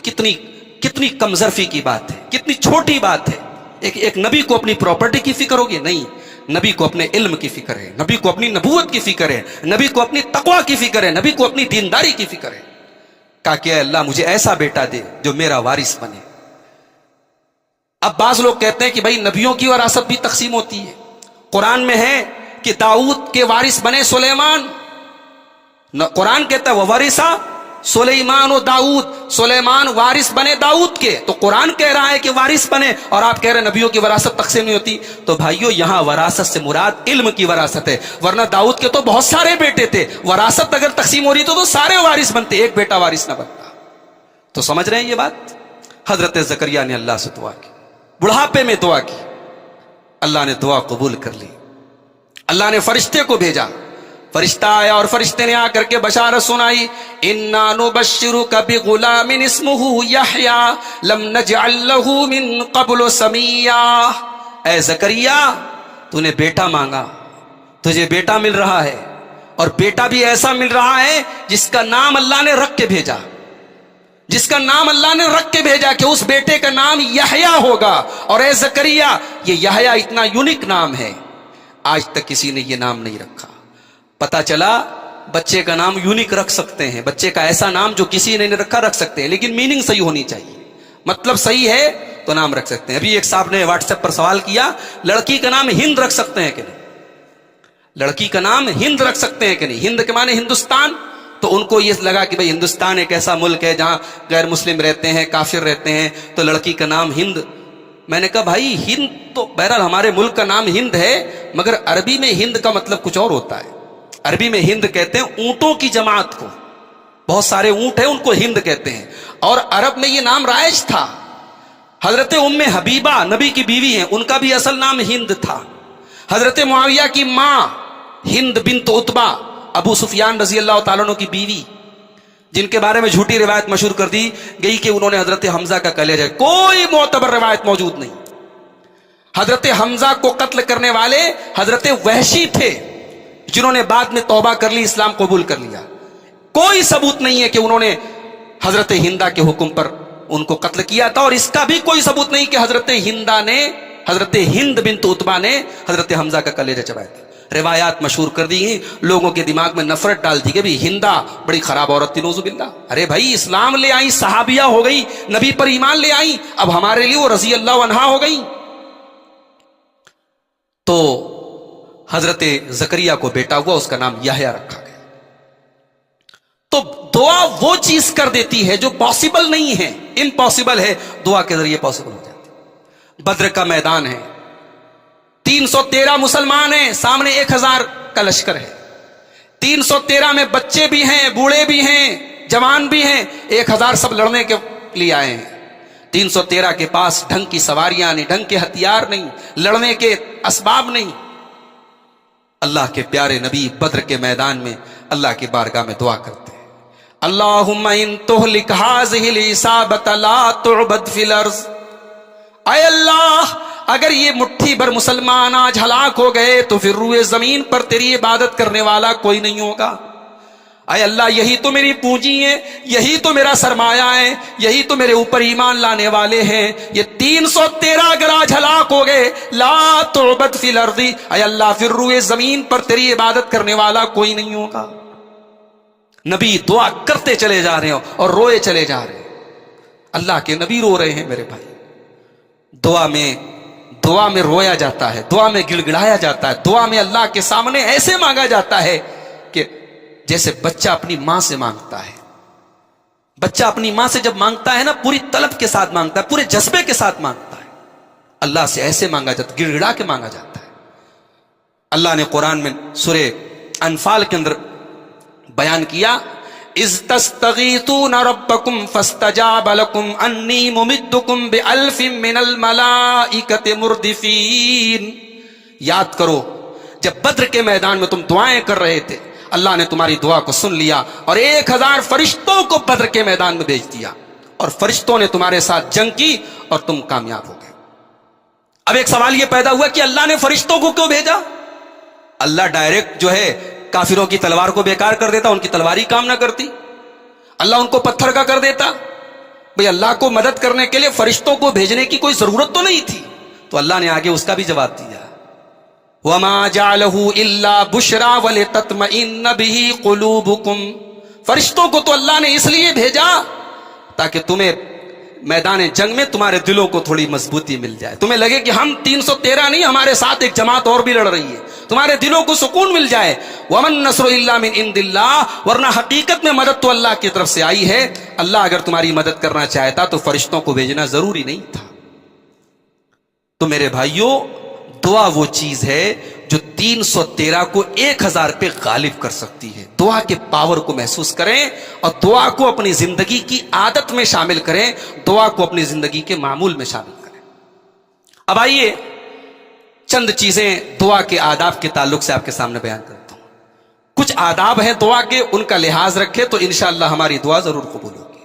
کتنی کمزرفی کی بات ہے، کتنی چھوٹی بات ہے۔ ایک نبی کو اپنی پراپرٹی کی فکر ہوگی؟ نہیں، نبی کو اپنے علم کی فکر ہے، نبی کو اپنی نبوت کی فکر ہے، نبی کو اپنی تقوی کی فکر ہے، نبی کو اپنی دینداری کی فکر ہے۔ کہا کہ اے اللہ مجھے ایسا بیٹا دے جو میرا وارث بنے۔ اب بعض لوگ کہتے ہیں کہ بھائی نبیوں کی وراثت بھی تقسیم ہوتی ہے، قرآن میں ہے کہ داؤد کے وارث بنے سلیمان، قرآن کہتا ہے وَوَرِثَ سلیمان و داؤد، سلیمان وارث بنے داؤد کے، تو قرآن کہہ رہا ہے کہ وارث بنے، اور آپ کہہ رہے ہیں نبیوں کی وراثت تقسیم نہیں ہوتی۔ تو بھائیو، یہاں وراثت سے مراد علم کی وراثت ہے، ورنہ داؤد کے تو بہت سارے بیٹے تھے، وراثت اگر تقسیم ہو رہی تو سارے وارث بنتے، ایک بیٹا وارث نہ بنتا۔ تو سمجھ رہے ہیں یہ بات؟ حضرت زکریا نے اللہ سے دعا کی، بڑھاپے میں دعا کی، اللہ نے دعا قبول کر لی، اللہ نے فرشتے کو بھیجا، فرشتہ آیا اور فرشتے نے آ کر کے بشارت سنائی، اِنَّا نُبَشِّرُكَ بِغُلَامٍ اسْمُهُ يَحْيَىٰ لَمْ نَجْعَل لَّهُ مِن قَبْلُ سَمِيًّا۔ اے زکریا، تو نے بیٹا مانگا، تجھے بیٹا مل رہا ہے، اور بیٹا بھی ایسا مل رہا ہے جس کا نام اللہ نے رکھ کے بھیجا۔ جس کا نام اللہ نے رکھ کے بھیجا کہ اس بیٹے کا نام یحییٰ ہوگا، اور اے زکریا یہ یحییٰ اتنا یونیک نام ہے، آج تک کسی نے یہ نام نہیں رکھا۔ پتا چلا بچے کا نام یونیک رکھ سکتے ہیں، بچے کا ایسا نام جو کسی نے نہیں رکھا رکھ سکتے ہیں، لیکن میننگ صحیح ہونی چاہیے، مطلب صحیح ہے تو نام رکھ سکتے ہیں۔ ابھی ایک صاحب نے واٹس ایپ پر سوال کیا، لڑکی کا نام ہند رکھ سکتے ہیں کہ نہیں؟ لڑکی کا نام ہند رکھ سکتے ہیں کہ نہیں؟ ہند کے معنی ہندوستان، تو ان کو یہ لگا کہ بھئی ہندوستان ایک ایسا ملک ہے جہاں غیر مسلم رہتے ہیں، کافر رہتے ہیں، تو لڑکی کا نام ہند۔ میں نے کہا بھائی ہند تو بہرحال ہمارے ملک کا نام ہند ہے، مگر عربی میں ہند کا مطلب کچھ اور ہوتا ہے۔ عربی میں ہند کہتے ہیں اونٹوں کی جماعت کو، بہت سارے اونٹ ہیں ان کو ہند کہتے ہیں، اور عرب میں یہ نام رائج تھا۔ حضرت ام حبیبہ نبی کی بیوی ہیں، ان کا بھی اصل نام ہند تھا۔ حضرت معاویہ کی ماں ہند بنت عتبہ، ابو سفیان رضی اللہ تعالیٰ عنہ کی بیوی، جن کے بارے میں جھوٹی روایت مشہور کر دی گئی کہ انہوں نے حضرت حمزہ کا کلیجہ ہے، کوئی معتبر روایت موجود نہیں۔ حضرت حمزہ کو قتل کرنے والے حضرت وحشی تھے، جنہوں نے بعد میں توبہ کر لی، اسلام قبول کر لیا۔ کوئی ثبوت نہیں ہے کہ انہوں نے حضرت ہندہ کے حکم پر ان کو قتل کیا تھا، اور اس کا بھی کوئی ثبوت نہیں کہ حضرت ہند بنت عتبہ نے حضرت حمزہ کا کلیجہ چبایا تھا۔ روایات مشہور کر دی ہیں، لوگوں کے دماغ میں نفرت ڈال دی کہ بھی ہندہ بڑی خراب عورت تھی، نعوذ باللہ۔ ارے بھائی اسلام لے آئی، صحابیہ ہو گئی، نبی پر ایمان لے آئی، اب ہمارے لیے وہ رضی اللہ عنہا ہو گئی۔ تو حضرت زکریا کو بیٹا ہوا، اس کا نام یحییٰ رکھا گیا۔ تو دعا وہ چیز کر دیتی ہے جو پاسبل نہیں ہے، امپاسبل ہے، دعا کے ذریعے پاسبل ہو جاتی ہے۔ بدر کا میدان ہے، 313 مسلمان ہیں، سامنے 1000 کا لشکر ہے، 313 میں بچے بھی ہیں، بوڑھے بھی ہیں، جوان بھی ہیں، 1000 سب لڑنے کے لیے آئے ہیں۔ 313 کے پاس ڈھنگ کی سواریاں نہیں، ڈھنگ کے ہتھیار نہیں، لڑنے کے اسباب نہیں۔ اللہ کے پیارے نبی بدر کے میدان میں اللہ کی بارگاہ میں دعا کرتے ہیں، اللہم ان تہلک ہذہ العصابۃ لا تعبد فی الارض۔ اے اللہ اگر یہ مٹھی بھر مسلمان آج ہلاک ہو گئے تو پھر روئے زمین پر تیری عبادت کرنے والا کوئی نہیں ہوگا۔ اے اللہ یہی تو میری پونجی ہے، یہی تو میرا سرمایہ ہے، یہی تو میرے اوپر ایمان لانے والے ہیں۔ یہ 313 اگر آج ہلاک ہو گئے، لا تعبد فی الارض، اے اللہ پھر روئے زمین پر تیری عبادت کرنے والا کوئی نہیں ہوگا۔ نبی دعا کرتے چلے جا رہے ہیں اور روئے چلے جا رہے ہیں۔ اللہ کے نبی رو رہے ہیں میرے بھائی۔ دعا میں رویا جاتا ہے، دعا میں گڑ گڑایا جاتا ہے، دعا میں اللہ کے سامنے ایسے مانگا جاتا ہے کہ جیسے بچہ اپنی ماں سے مانگتا ہے۔ بچہ اپنی ماں سے جب مانگتا ہے نا، پوری طلب کے ساتھ مانگتا ہے، پورے جذبے کے ساتھ مانگتا ہے۔ اللہ سے ایسے مانگا جاتا ہے، گڑ گڑا کے مانگا جاتا ہے۔ اللہ نے قرآن میں سورہ انفال کے اندر بیان کیا، اذ تستغیثون ربکم فاستجاب لکم انی ممدکم بألف من الملائکۃ مردفین۔ یاد کرو جب بدر کے میدان میں تم دعائیں کر رہے تھے، اللہ نے تمہاری دعا کو سن لیا اور 1000 فرشتوں کو بدر کے میدان میں بھیج دیا، اور فرشتوں نے تمہارے ساتھ جنگ کی اور تم کامیاب ہو گئے۔ اب ایک سوال یہ پیدا ہوا کہ اللہ نے فرشتوں کو کیوں بھیجا؟ اللہ ڈائریکٹ جو ہے کافروں کی تلوار کو بیکار کر دیتا، ان کی تلوار ہی کام نہ کرتی؟ اللہ ان کو پتھر کا کر دیتا؟ بھئی اللہ کو مدد کرنے کے لیے فرشتوں کو بھیجنے کی کوئی ضرورت تو نہیں تھی۔ تو اللہ نے آگے اس کا بھی جواب دیا، وَمَا جَعَلَهُ إِلَّا بُشْرَى وَلِتَطْمَئِنَّ بِهِ قُلُوبُكُمْ۔ فرشتوں کو تو اللہ نے اس لیے بھیجا تاکہ تمہیں میدان جنگ میں تمہارے دلوں کو تھوڑی مضبوطی مل جائے، تمہیں لگے کہ ہم 313 نہیں، ہمارے ساتھ ایک جماعت اور بھی لڑ رہی ہے، تمہارے دلوں کو سکون مل جائے۔ وَمَن نَّصْرُ إِلَّا مِنْ عِنْدِ اللَّهِ، ورنہ حقیقت میں مدد تو اللہ کی طرف سے آئی ہے۔ اللہ اگر تمہاری مدد کرنا چاہتا تو فرشتوں کو بھیجنا ضروری نہیں تھا۔ تو میرے بھائیوں، دعا وہ چیز ہے جو 313 کو 1000 پہ غالب کر سکتی ہے۔ دعا کے پاور کو محسوس کریں اور دعا کو اپنی زندگی کی عادت میں شامل کریں، دعا کو اپنی زندگی کے معمول میں شامل کریں۔ اب آئیے چند چیزیں دعا کے آداب کے تعلق سے آپ کے سامنے بیان کرتا ہوں۔ کچھ آداب ہیں دعا کے، ان کا لحاظ رکھے تو انشاءاللہ ہماری دعا ضرور قبول ہوگی۔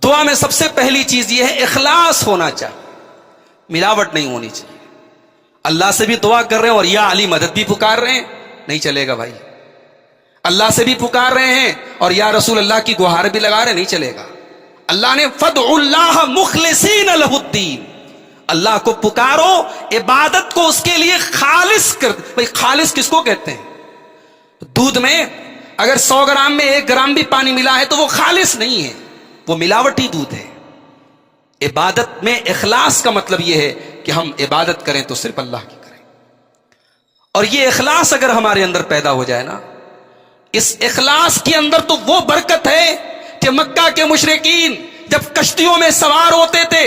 دعا میں سب سے پہلی چیز یہ ہے اخلاص ہونا چاہیے، ملاوٹ نہیں ہونی چاہیے۔ اللہ سے بھی دعا کر رہے ہیں اور یا علی مدد بھی پکار رہے ہیں، نہیں چلے گا بھائی۔ اللہ سے بھی پکار رہے ہیں اور یا رسول اللہ کی گہار بھی لگا رہے ہیں، نہیں چلے گا۔ اللہ نے فدعوا اللہ مخلصین لہ الدین، اللہ کو پکارو، عبادت کو اس کے لیے خالص کر۔ بھئی خالص کس کو کہتے ہیں؟ دودھ میں اگر 100 گرام میں 1 گرام بھی پانی ملا ہے تو وہ خالص نہیں ہے، وہ ملاوٹی دودھ ہے۔ عبادت میں اخلاص کا مطلب یہ ہے کہ ہم عبادت کریں تو صرف اللہ کی کریں، اور یہ اخلاص اگر ہمارے اندر پیدا ہو جائے نا، اس اخلاص کے اندر تو وہ برکت ہے کہ مکہ کے مشرکین جب کشتیوں میں سوار ہوتے تھے،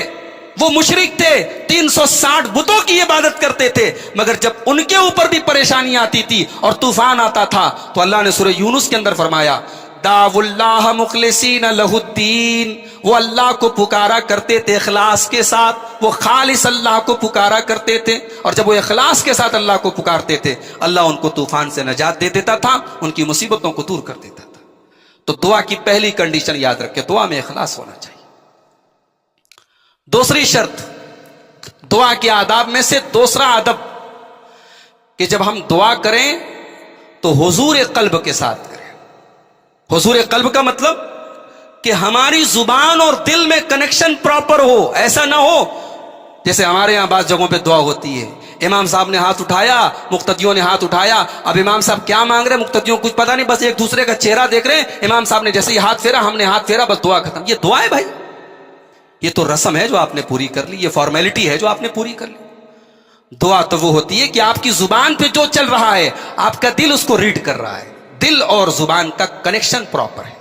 وہ مشرک تھے، 360 بتوں کی عبادت کرتے تھے، مگر جب ان کے اوپر بھی پریشانی آتی تھی اور طوفان آتا تھا تو اللہ نے سورہ یونس کے اندر فرمایا دعوا اللہ مخلصین لہ الدین، وہ اللہ کو پکارا کرتے تھے اخلاص کے ساتھ، وہ خالص اللہ کو پکارا کرتے تھے، اور جب وہ اخلاص کے ساتھ اللہ کو پکارتے تھے اللہ ان کو طوفان سے نجات دے دیتا تھا، ان کی مصیبتوں کو دور کر دیتا تھا۔ تو دعا کی پہلی کنڈیشن یاد رکھیں، دعا میں اخلاص ہونا چاہیے۔ دوسری شرط، دعا کے آداب میں سے دوسرا ادب کہ جب ہم دعا کریں تو حضور قلب کے ساتھ کریں۔ حضور قلب کا مطلب کہ ہماری زبان اور دل میں کنیکشن پراپر ہو، ایسا نہ ہو جیسے ہمارے ہاں بعض جگہوں پہ دعا ہوتی ہے، امام صاحب نے ہاتھ اٹھایا، مقتدیوں نے ہاتھ اٹھایا، اب امام صاحب کیا مانگ رہے ہیں مقتدیوں کو کچھ پتا نہیں، بس ایک دوسرے کا چہرہ دیکھ رہے ہیں، امام صاحب نے جیسے ہی ہاتھ پھیرا ہم نے ہاتھ پھیرا، بس دعا ختم۔ یہ دعا ہے بھائی؟ یہ تو رسم ہے جو آپ نے پوری کر لی، یہ فارمیلٹی ہے جو آپ نے پوری کر لی۔ دعا تو وہ ہوتی ہے کہ آپ کی زبان پہ جو چل رہا ہے آپ کا دل اس کو ریڈ کر رہا ہے، دل اور زبان کا کنیکشن پراپر ہے۔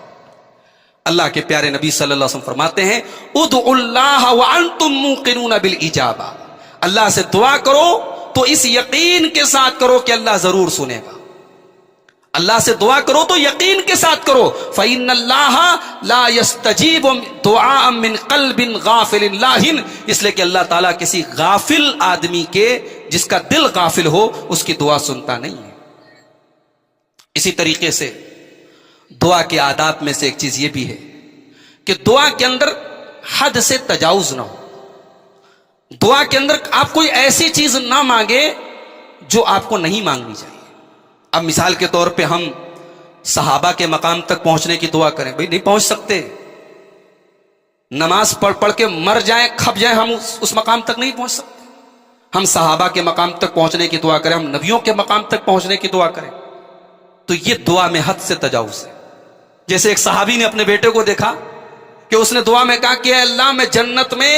اللہ کے پیارے نبی صلی اللہ علیہ وسلم فرماتے ہیں ادعوا اللہ وانتم موقنون بالاجابہ، اللہ سے دعا کرو تو اس یقین کے ساتھ کرو کہ اللہ ضرور سنے گا۔ اللہ سے دعا کرو تو یقین کے ساتھ کرو، فإن اللہ لا يستجیب دعاء من قلب غافل لاہن، اس لیے کہ اللہ تعالیٰ کسی غافل آدمی کے جس کا دل غافل ہو اس کی دعا سنتا نہیں ہے۔ اسی طریقے سے دعا کے آداب میں سے ایک چیز یہ بھی ہے کہ دعا کے اندر حد سے تجاوز نہ ہو۔ دعا کے اندر آپ کوئی ایسی چیز نہ مانگے جو آپ کو نہیں مانگنی چاہیے۔ اب مثال کے طور پہ ہم صحابہ کے مقام تک پہنچنے کی دعا کریں، بھئی نہیں پہنچ سکتے، نماز پڑھ کے مر جائیں کھپ جائیں، ہم اس مقام تک نہیں پہنچ سکتے۔ ہم صحابہ کے مقام تک پہنچنے کی دعا کریں، ہم نبیوں کے مقام تک پہنچنے کی دعا کریں، تو یہ دعا میں حد سے تجاوز ہے۔ جیسے ایک صحابی نے اپنے بیٹے کو دیکھا کہ اس نے دعا میں کہا کہ اے اللہ میں جنت میں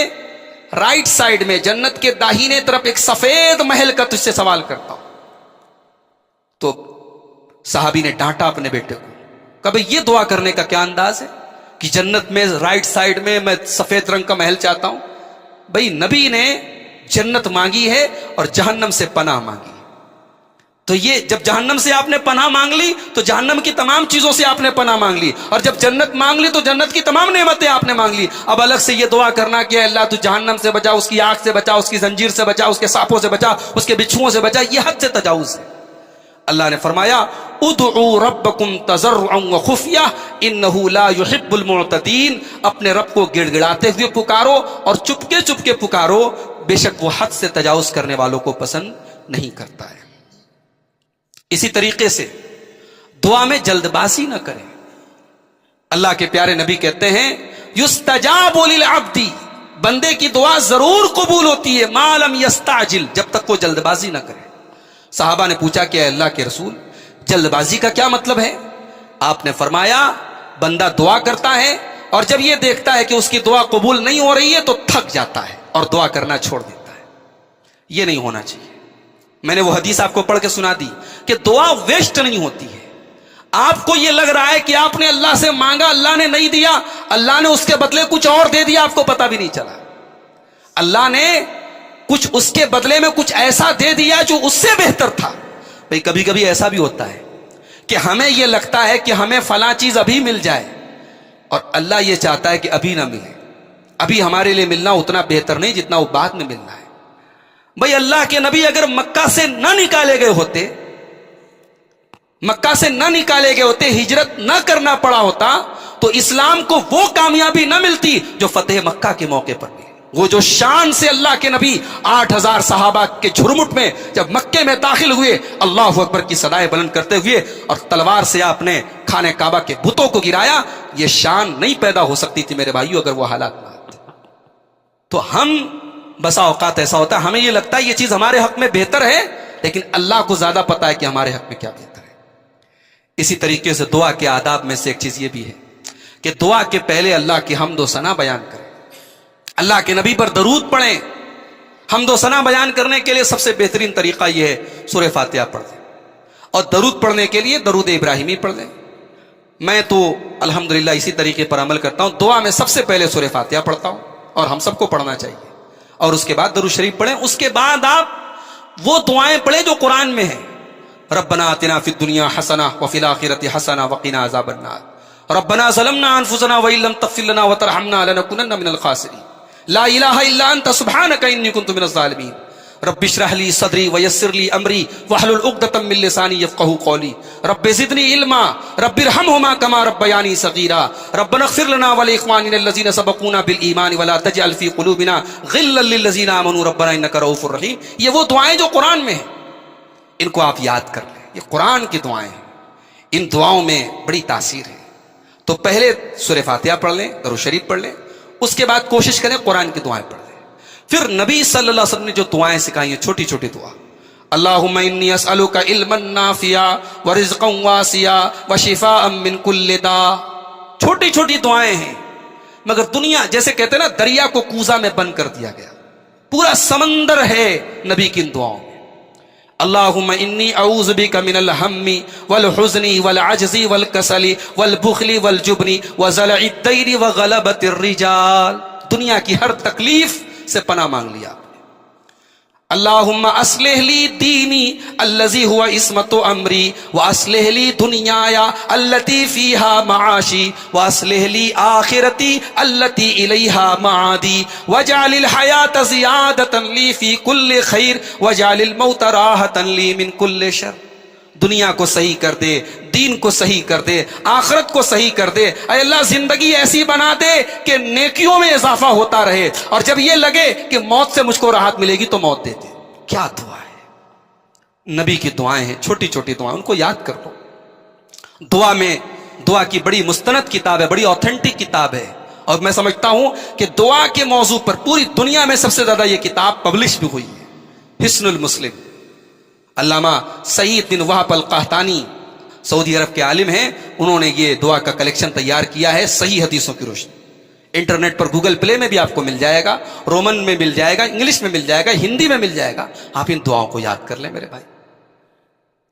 رائٹ سائڈ میں، جنت کے داہنے طرف ایک سفید محل کا تجھ سے سوال کرتا ہوں۔ تو صحابی نے ڈانٹا اپنے بیٹے کو، کہ بھئی یہ دعا کرنے کا کیا انداز ہے کہ جنت میں رائٹ سائڈ میں میں سفید رنگ کا محل چاہتا ہوں؟ بھئی نبی نے جنت مانگی ہے اور جہنم سے پناہ مانگی، تو یہ جب جہنم سے آپ نے پناہ مانگ لی تو جہنم کی تمام چیزوں سے آپ نے پناہ مانگ لی، اور جب جنت مانگ لی تو جنت کی تمام نعمتیں آپ نے مانگ لی۔ اب الگ سے یہ دعا کرنا کہ اللہ تو جہنم سے بچا، اس کی آگ سے بچا، اس کی زنجیر سے بچا، اس کے سانپوں سے بچا، اس کے بچھوؤں سے بچا، یہ حد سے تجاوز ہے۔ اللہ نے فرمایا ادعوا ربکم تضرعا وخفیہ انہ لا یحب المعتدین، اپنے رب کو گڑ گڑاتے ہوئے پکارو اور چپکے چپکے پکارو، بے شک وہ حد سے تجاوز کرنے والوں کو پسند نہیں کرتا ہے۔ اسی طریقے سے دعا میں جلد بازی نہ کریں۔ اللہ کے پیارے نبی کہتے ہیں یستجاب للعبد، بندے کی دعا ضرور قبول ہوتی ہے ما لم یستعجل، جب تک وہ جلد بازی نہ کرے۔ صحابہ نے پوچھا کہ اے اللہ کے رسول جلد بازی کا کیا مطلب ہے؟ آپ نے فرمایا بندہ دعا کرتا ہے اور جب یہ دیکھتا ہے کہ اس کی دعا قبول نہیں ہو رہی ہے تو تھک جاتا ہے اور دعا کرنا چھوڑ دیتا ہے۔ یہ نہیں ہونا چاہیے۔ میں نے وہ حدیث آپ کو پڑھ کے سنا دی کہ دعا ویسٹ نہیں ہوتی ہے۔ آپ کو یہ لگ رہا ہے کہ آپ نے اللہ سے مانگا، اللہ نے نہیں دیا، اللہ نے اس کے بدلے کچھ اور دے دیا، آپ کو پتہ بھی نہیں چلا۔ اللہ نے کچھ اس کے بدلے میں کچھ ایسا دے دیا جو اس سے بہتر تھا۔ بھئی کبھی کبھی ایسا بھی ہوتا ہے کہ ہمیں یہ لگتا ہے کہ ہمیں فلاں چیز ابھی مل جائے اور اللہ یہ چاہتا ہے کہ ابھی نہ ملے، ابھی ہمارے لیے ملنا اتنا بہتر نہیں جتنا وہ بعد میں ملنا ہے۔ بھئی اللہ کے نبی اگر مکہ سے نہ نکالے گئے ہوتے، مکہ سے نہ نکالے گئے ہوتے، ہجرت نہ کرنا پڑا ہوتا تو اسلام کو وہ کامیابی نہ ملتی جو فتح مکہ کے موقع پر ملی۔ وہ جو شان سے اللہ کے نبی 8000 صحابہ کے جھرمٹ میں جب مکے میں داخل ہوئے، اللہ اکبر کی صدائیں بلند کرتے ہوئے اور تلوار سے آپ نے خانہ کعبہ کے بتوں کو گرایا، یہ شان نہیں پیدا ہو سکتی تھی میرے بھائیو اگر وہ حالات نہ آتے۔ تو ہم بسا اوقات ایسا ہوتا ہے ہمیں یہ لگتا ہے یہ چیز ہمارے حق میں بہتر ہے، لیکن اللہ کو زیادہ پتا ہے کہ ہمارے حق میں کیا بہتر ہے۔ اسی طریقے سے دعا کے آداب میں سے ایک چیز یہ بھی ہے کہ دعا کے پہلے اللہ کی حمد و ثنا بیان کریں، اللہ کے نبی پر درود پڑھیں۔ حمد و ثنا بیان کرنے کے لیے سب سے بہترین طریقہ یہ ہے سورہ فاتحہ پڑھ دیں، اور درود پڑھنے کے لیے درود ابراہیمی پڑھ دیں۔ میں تو الحمدللہ اسی طریقے پر عمل کرتا ہوں، دعا میں سب سے پہلے سورہ فاتحہ پڑھتا ہوں، اور ہم سب کو پڑھنا چاہیے، اور اس کے بعد درود شریف پڑھیں۔ اس کے بعد آپ وہ دعائیں پڑھیں جو قرآن میں ہیں، ربنا آتنا فی الدنیا حسنہ وفی الآخرۃ حسنہ وقنا عذاب النار، ربنا ظلمنا انفسنا وان لم تغفر لنا وترحمنا لنکونن من الخاسرین، لا الہ الا انت سبحانک انی کنت من الظالمین، رب اشرح لی صدری ویسر لی امری واحلل عقدۃ من لسانی یفقہوا قولی، رب زدنی علما رب ارحمہما کما ربیانی صغیرا، ربنا اغفر لنا ولاخواننا الذین سبقونا بالایمان ولا تجعل فی قلوبنا غلا للذین آمنوا ربنا انک رؤوف رحیم۔ یہ وہ دعائیں جو قرآن میں ہیں، ان کو آپ یاد کر لیں، یہ قرآن کی دعائیں ہیں، ان دعاؤں میں بڑی تاثیر ہے۔ تو پہلے سورہ فاتحہ پڑھ لیں، درود شریف پڑھ لیں، اس کے بعد کوشش کریں قرآن کی دعائیں پڑھ لیں۔ پھر نبی صلی اللہ علیہ وسلم نے جو دعائیں سکھائی ہیں چھوٹی چھوٹی دعا، اللہم انی اسألک علما نافعا ورزقا واسعا وشفاء من کل داء، چھوٹی چھوٹی دعائیں ہیں، مگر دنیا جیسے کہتے ہیں نا دریا کو کوزہ میں بند کر دیا گیا، پورا سمندر ہے نبی کی ان دعاؤں میں۔ اللہم انی اعوذ بک من الہم والحزن والعجز والکسل والبخل والجبن وزلع الدین وغلبۃ الرجال، دنیا کی ہر تکلیف سے پناہ مانگ لیا۔ اللہم اصلح لی دینی الذی هو عصمت امری واصلح لی دنیای التی فیہا معاشی واصلح لی آخرتی التی الیہا معادی واجعل الحیاۃ زیادۃ لی فی کل خیر واجعل الموت راحۃ لی من کل شر۔ دنیا کو صحیح کر دے، دین کو صحیح کر دے، آخرت کو صحیح کر دے، اے اللہ زندگی ایسی بنا دے کہ نیکیوں میں اضافہ ہوتا رہے، اور جب یہ لگے کہ موت سے مجھ کو راحت ملے گی تو موت دے دے۔ کیا دعا ہے، نبی کی دعائیں ہیں، چھوٹی چھوٹی دعائیں، ان کو یاد کر لو۔ دعا میں دعا کی بڑی مستند کتاب ہے، بڑی آتھینٹک کتاب ہے، اور میں سمجھتا ہوں کہ دعا کے موضوع پر پوری دنیا میں سب سے زیادہ یہ کتاب پبلش بھی ہوئی ہے، حسن المسلم۔ علامہ سعید بن وہب القحطانی سعودی عرب کے عالم ہیں، انہوں نے یہ دعا کا کلیکشن تیار کیا ہے صحیح حدیثوں کی روشنی۔ انٹرنیٹ پر گوگل پلے میں بھی آپ کو مل جائے گا، رومن میں مل جائے گا، انگلش میں مل جائے گا، ہندی میں مل جائے گا، آپ ان دعاؤں کو یاد کر لیں میرے بھائی۔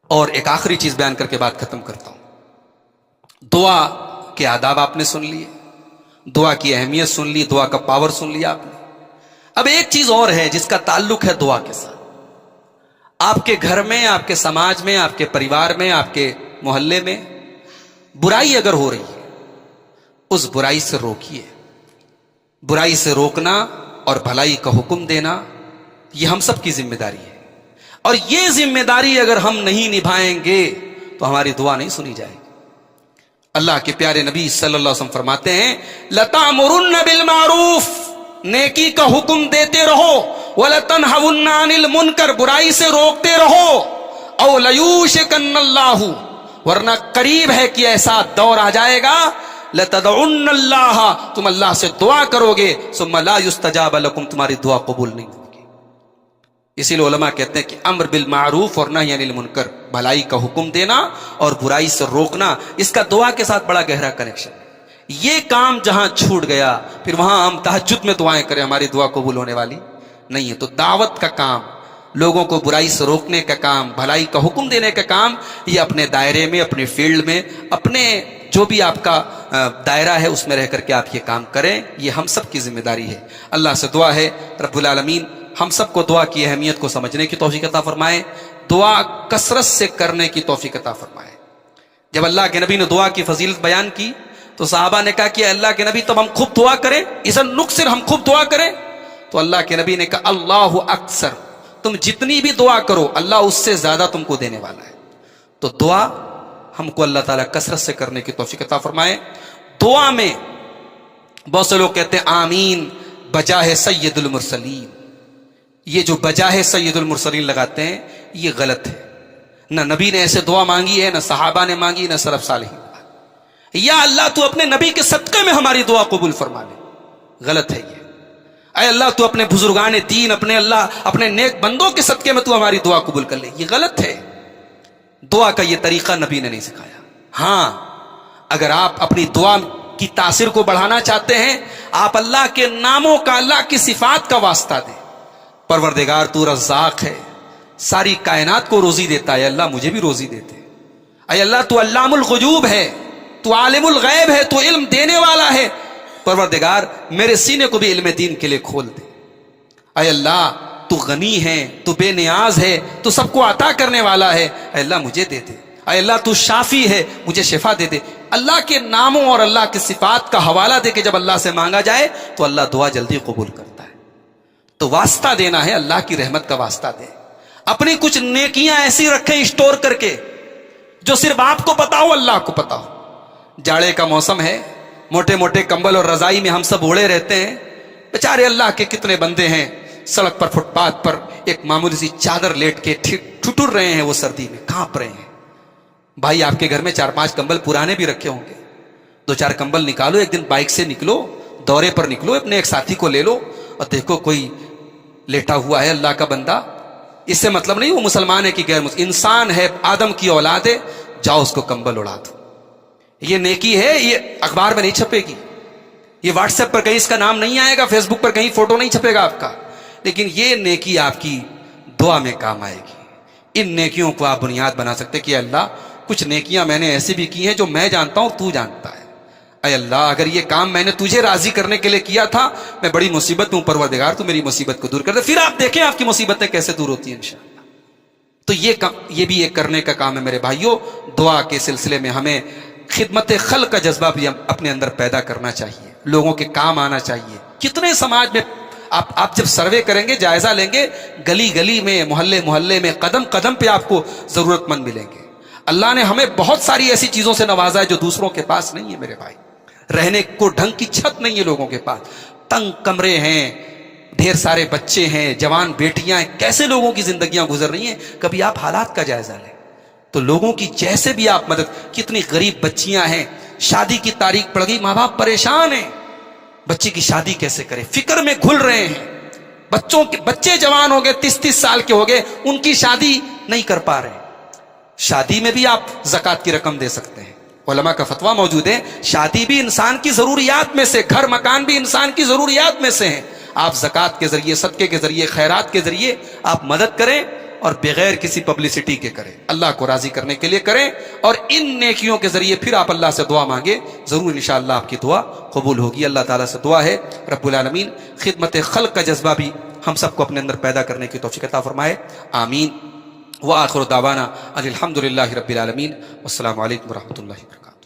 اور ایک آخری چیز بیان کر کے بات ختم کرتا ہوں۔ دعا کے آداب آپ نے سن لیے، دعا کی اہمیت سن لی، دعا کا پاور سن لیا آپ نے۔ اب ایک چیز اور ہے جس کا تعلق ہے دعا کے ساتھ۔ آپ کے گھر میں، آپ کے سماج میں، آپ کے پریوار میں، آپ کے محلے میں برائی اگر ہو رہی ہے، اس برائی سے روکیے۔ برائی سے روکنا اور بھلائی کا حکم دینا یہ ہم سب کی ذمہ داری ہے، اور یہ ذمہ داری اگر ہم نہیں نبھائیں گے تو ہماری دعا نہیں سنی جائے گی۔ اللہ کے پیارے نبی صلی اللہ علیہ وسلم فرماتے ہیں لَتَأْمُرُنَّ بِالْمَعْرُوفِ، نیکی کا حکم دیتے رہو، وَلَتَنْهَوُنَّ عَنِ الْمُنْكَرِ، برائی سے روکتے رہو، اَوْ لَيُوشِكَنَّ اللَّهُ، ورنہ قریب ہے کہ ایسا دور آ جائے گا لَتَدْعُنَّ اللَّهَ، تم اللہ سے دعا کرو گے، ثُمَّ لَا يُسْتَجَابَ لَكُمْ، تمہاری دعا قبول نہیں ہوگی۔ اسی لیے علماء کہتے ہیں کہ امر بالمعروف اور نہی عن المنکر، بھلائی کا حکم دینا اور برائی سے روکنا، اس کا دعا کے ساتھ بڑا گہرا کنیکشن ہے۔ یہ کام جہاں چھوٹ گیا پھر وہاں ہم تہجد میں دعائیں کریں، ہماری دعا قبول ہونے والی نہیں ہے۔ تو دعوت کا کام، لوگوں کو برائی سے روکنے کا کام، بھلائی کا حکم دینے کا کام، یہ اپنے دائرے میں، اپنے فیلڈ میں، اپنے جو بھی آپ کا دائرہ ہے اس میں رہ کر کے آپ یہ کام کریں، یہ ہم سب کی ذمہ داری ہے۔ اللہ سے دعا ہے رب العالمین ہم سب کو دعا کی اہمیت کو سمجھنے کی توفیق عطا فرمائے، دعا کثرت سے کرنے کی توفیق عطا فرمائے۔ جب اللہ کے نبی نے دعا کی فضیلت بیان کی تو صحابہ نے کہا کہ اللہ کے نبی تب ہم خوب دعا کریں، اذن نکثر، ہم خوب دعا کریں؟ تو اللہ کے نبی نے کہا اللہ اکثر، تم جتنی بھی دعا کرو اللہ اس سے زیادہ تم کو دینے والا ہے۔ تو دعا ہم کو اللہ تعالیٰ کثرت سے کرنے کی توفیق عطا فرمائے۔ دعا میں بہت سے لوگ کہتے ہیں آمین بجاہ سید المرسلین، یہ جو بجاہ سید المرسلین لگاتے ہیں یہ غلط ہے۔ نہ نبی نے ایسے دعا مانگی ہے، نہ صحابہ نے مانگی، نہ سلف صالحین۔ یا اللہ تو اپنے نبی کے صدقے میں ہماری دعا قبول فرما لے. غلط ہے یہ. اے اللہ تو اپنے بزرگان دین، اپنے نیک بندوں کے صدقے میں تو ہماری دعا قبول کر لے. یہ غلط ہے. دعا کا یہ طریقہ نبی نے نہیں سکھایا. ہاں اگر آپ اپنی دعا کی تاثیر کو بڑھانا چاہتے ہیں، آپ اللہ کے ناموں کا، اللہ کی صفات کا واسطہ دیں. پروردگار تو رزاق ہے، ساری کائنات کو روزی دیتا ہے، اللہ مجھے بھی روزی دیتے. اے اللہ تو علام الغیوب ہے، تو عالم الغیب ہے، تو علم دینے والا ہے. پروردگار میرے سینے کو بھی علم دین کے لیے کھول دے. اے اللہ تو غنی ہے، تو بے نیاز ہے، تو سب کو عطا کرنے والا ہے. اے اللہ مجھے دے دے. اے اللہ تو شافی ہے، مجھے شفا دے دے. اللہ کے ناموں اور اللہ کی صفات کا حوالہ دے کے جب اللہ سے مانگا جائے تو اللہ دعا جلدی قبول کرتا ہے. تو واسطہ دینا ہے، اللہ کی رحمت کا واسطہ دے. اپنی کچھ نیکیاں ایسی رکھیں اسٹور کر کے جو صرف آپ کو پتا ہو، اللہ کو پتا ہو. جاڑے کا موسم ہے، موٹے موٹے کمبل اور رضائی میں ہم سب اوڑے رہتے ہیں. بیچارے اللہ کے کتنے بندے ہیں سڑک پر، فٹ پاتھ پر ایک معمولی سی چادر لیٹ کے ٹھٹر رہے ہیں، وہ سردی میں کانپ رہے ہیں. بھائی آپ کے گھر میں 4-5 کمبل پرانے بھی رکھے ہوں گے. 2-4 کمبل نکالو، ایک دن بائک سے نکلو، دورے پر نکلو، اپنے ایک ساتھی کو لے لو اور دیکھو کوئی لیٹا ہوا ہے اللہ کا بندہ. اس سے مطلب نہیں وہ مسلمان ہے کہ غیر انسان ہے، آدم کی اولاد ہے، جاؤ اس کو کمبل اڑا دو. یہ نیکی ہے، یہ اخبار میں نہیں چھپے گی، یہ واٹس ایپ پر کہیں اس کا نام نہیں آئے گا، فیس بک پر کہیں فوٹو نہیں چھپے گا آپ کا، لیکن یہ نیکی آپ کی دعا میں کام آئے گی. ان نیکیوں کو آپ بنیاد بنا سکتے کہ اللہ کچھ نیکیاں میں نے ایسی بھی کی ہیں جو میں جانتا ہوں، تو جانتا ہے. اے اللہ اگر یہ کام میں نے تجھے راضی کرنے کے لیے کیا تھا، میں بڑی مصیبت میں ہوں، پروردگار تو میری مصیبت کو دور کر دے. پھر آپ دیکھیں آپ کی مصیبتیں کیسے دور ہوتی ہیں انشاءاللہ. تو یہ بھی ایک کرنے کا کام ہے میرے بھائیوں. دعا کے سلسلے میں ہمیں خدمت خلق کا جذبہ بھی اپنے اندر پیدا کرنا چاہیے، لوگوں کے کام آنا چاہیے. کتنے سماج میں آپ جب سروے کریں گے، جائزہ لیں گے، گلی گلی میں، محلے محلے میں، قدم قدم پہ آپ کو ضرورت مند ملیں گے. اللہ نے ہمیں بہت ساری ایسی چیزوں سے نوازا ہے جو دوسروں کے پاس نہیں ہے میرے بھائی. رہنے کو ڈھنگ کی چھت نہیں ہے لوگوں کے پاس، تنگ کمرے ہیں، ڈھیر سارے بچے ہیں، جوان بیٹیاں ہیں، کیسے لوگوں کی زندگیاں گزر رہی ہیں. کبھی آپ حالات کا جائزہ لیں تو لوگوں کی جیسے بھی آپ مدد. کتنی غریب بچیاں ہیں، شادی کی تاریخ پڑ گئی، ماں باپ پریشان ہیں، بچے کی شادی کیسے کریں، فکر میں گھل رہے ہیں. بچے جوان ہو گئے، 30-30 سال کے ہو گئے، ان کی شادی نہیں کر پا رہے. شادی میں بھی آپ زکوٰۃ کی رقم دے سکتے ہیں. علماء کا فتویٰ موجود ہے، شادی بھی انسان کی ضروریات میں سے، گھر مکان بھی انسان کی ضروریات میں سے ہیں. آپ زکوٰۃ کے ذریعے، صدقے کے ذریعے، خیرات کے ذریعے آپ مدد کریں، اور بغیر کسی پبلسٹی کے کریں، اللہ کو راضی کرنے کے لیے کریں. اور ان نیکیوں کے ذریعے پھر آپ اللہ سے دعا مانگے، ضرور انشاءاللہ آپ کی دعا قبول ہوگی. اللہ تعالیٰ سے دعا ہے رب العالمین خدمت خلق کا جذبہ بھی ہم سب کو اپنے اندر پیدا کرنے کی توفیق عطا فرمائے. آمین. وآخر دعوانا ان الحمد للہ رب العالمین. والسلام علیکم ورحمۃ اللہ وبرکاتہ.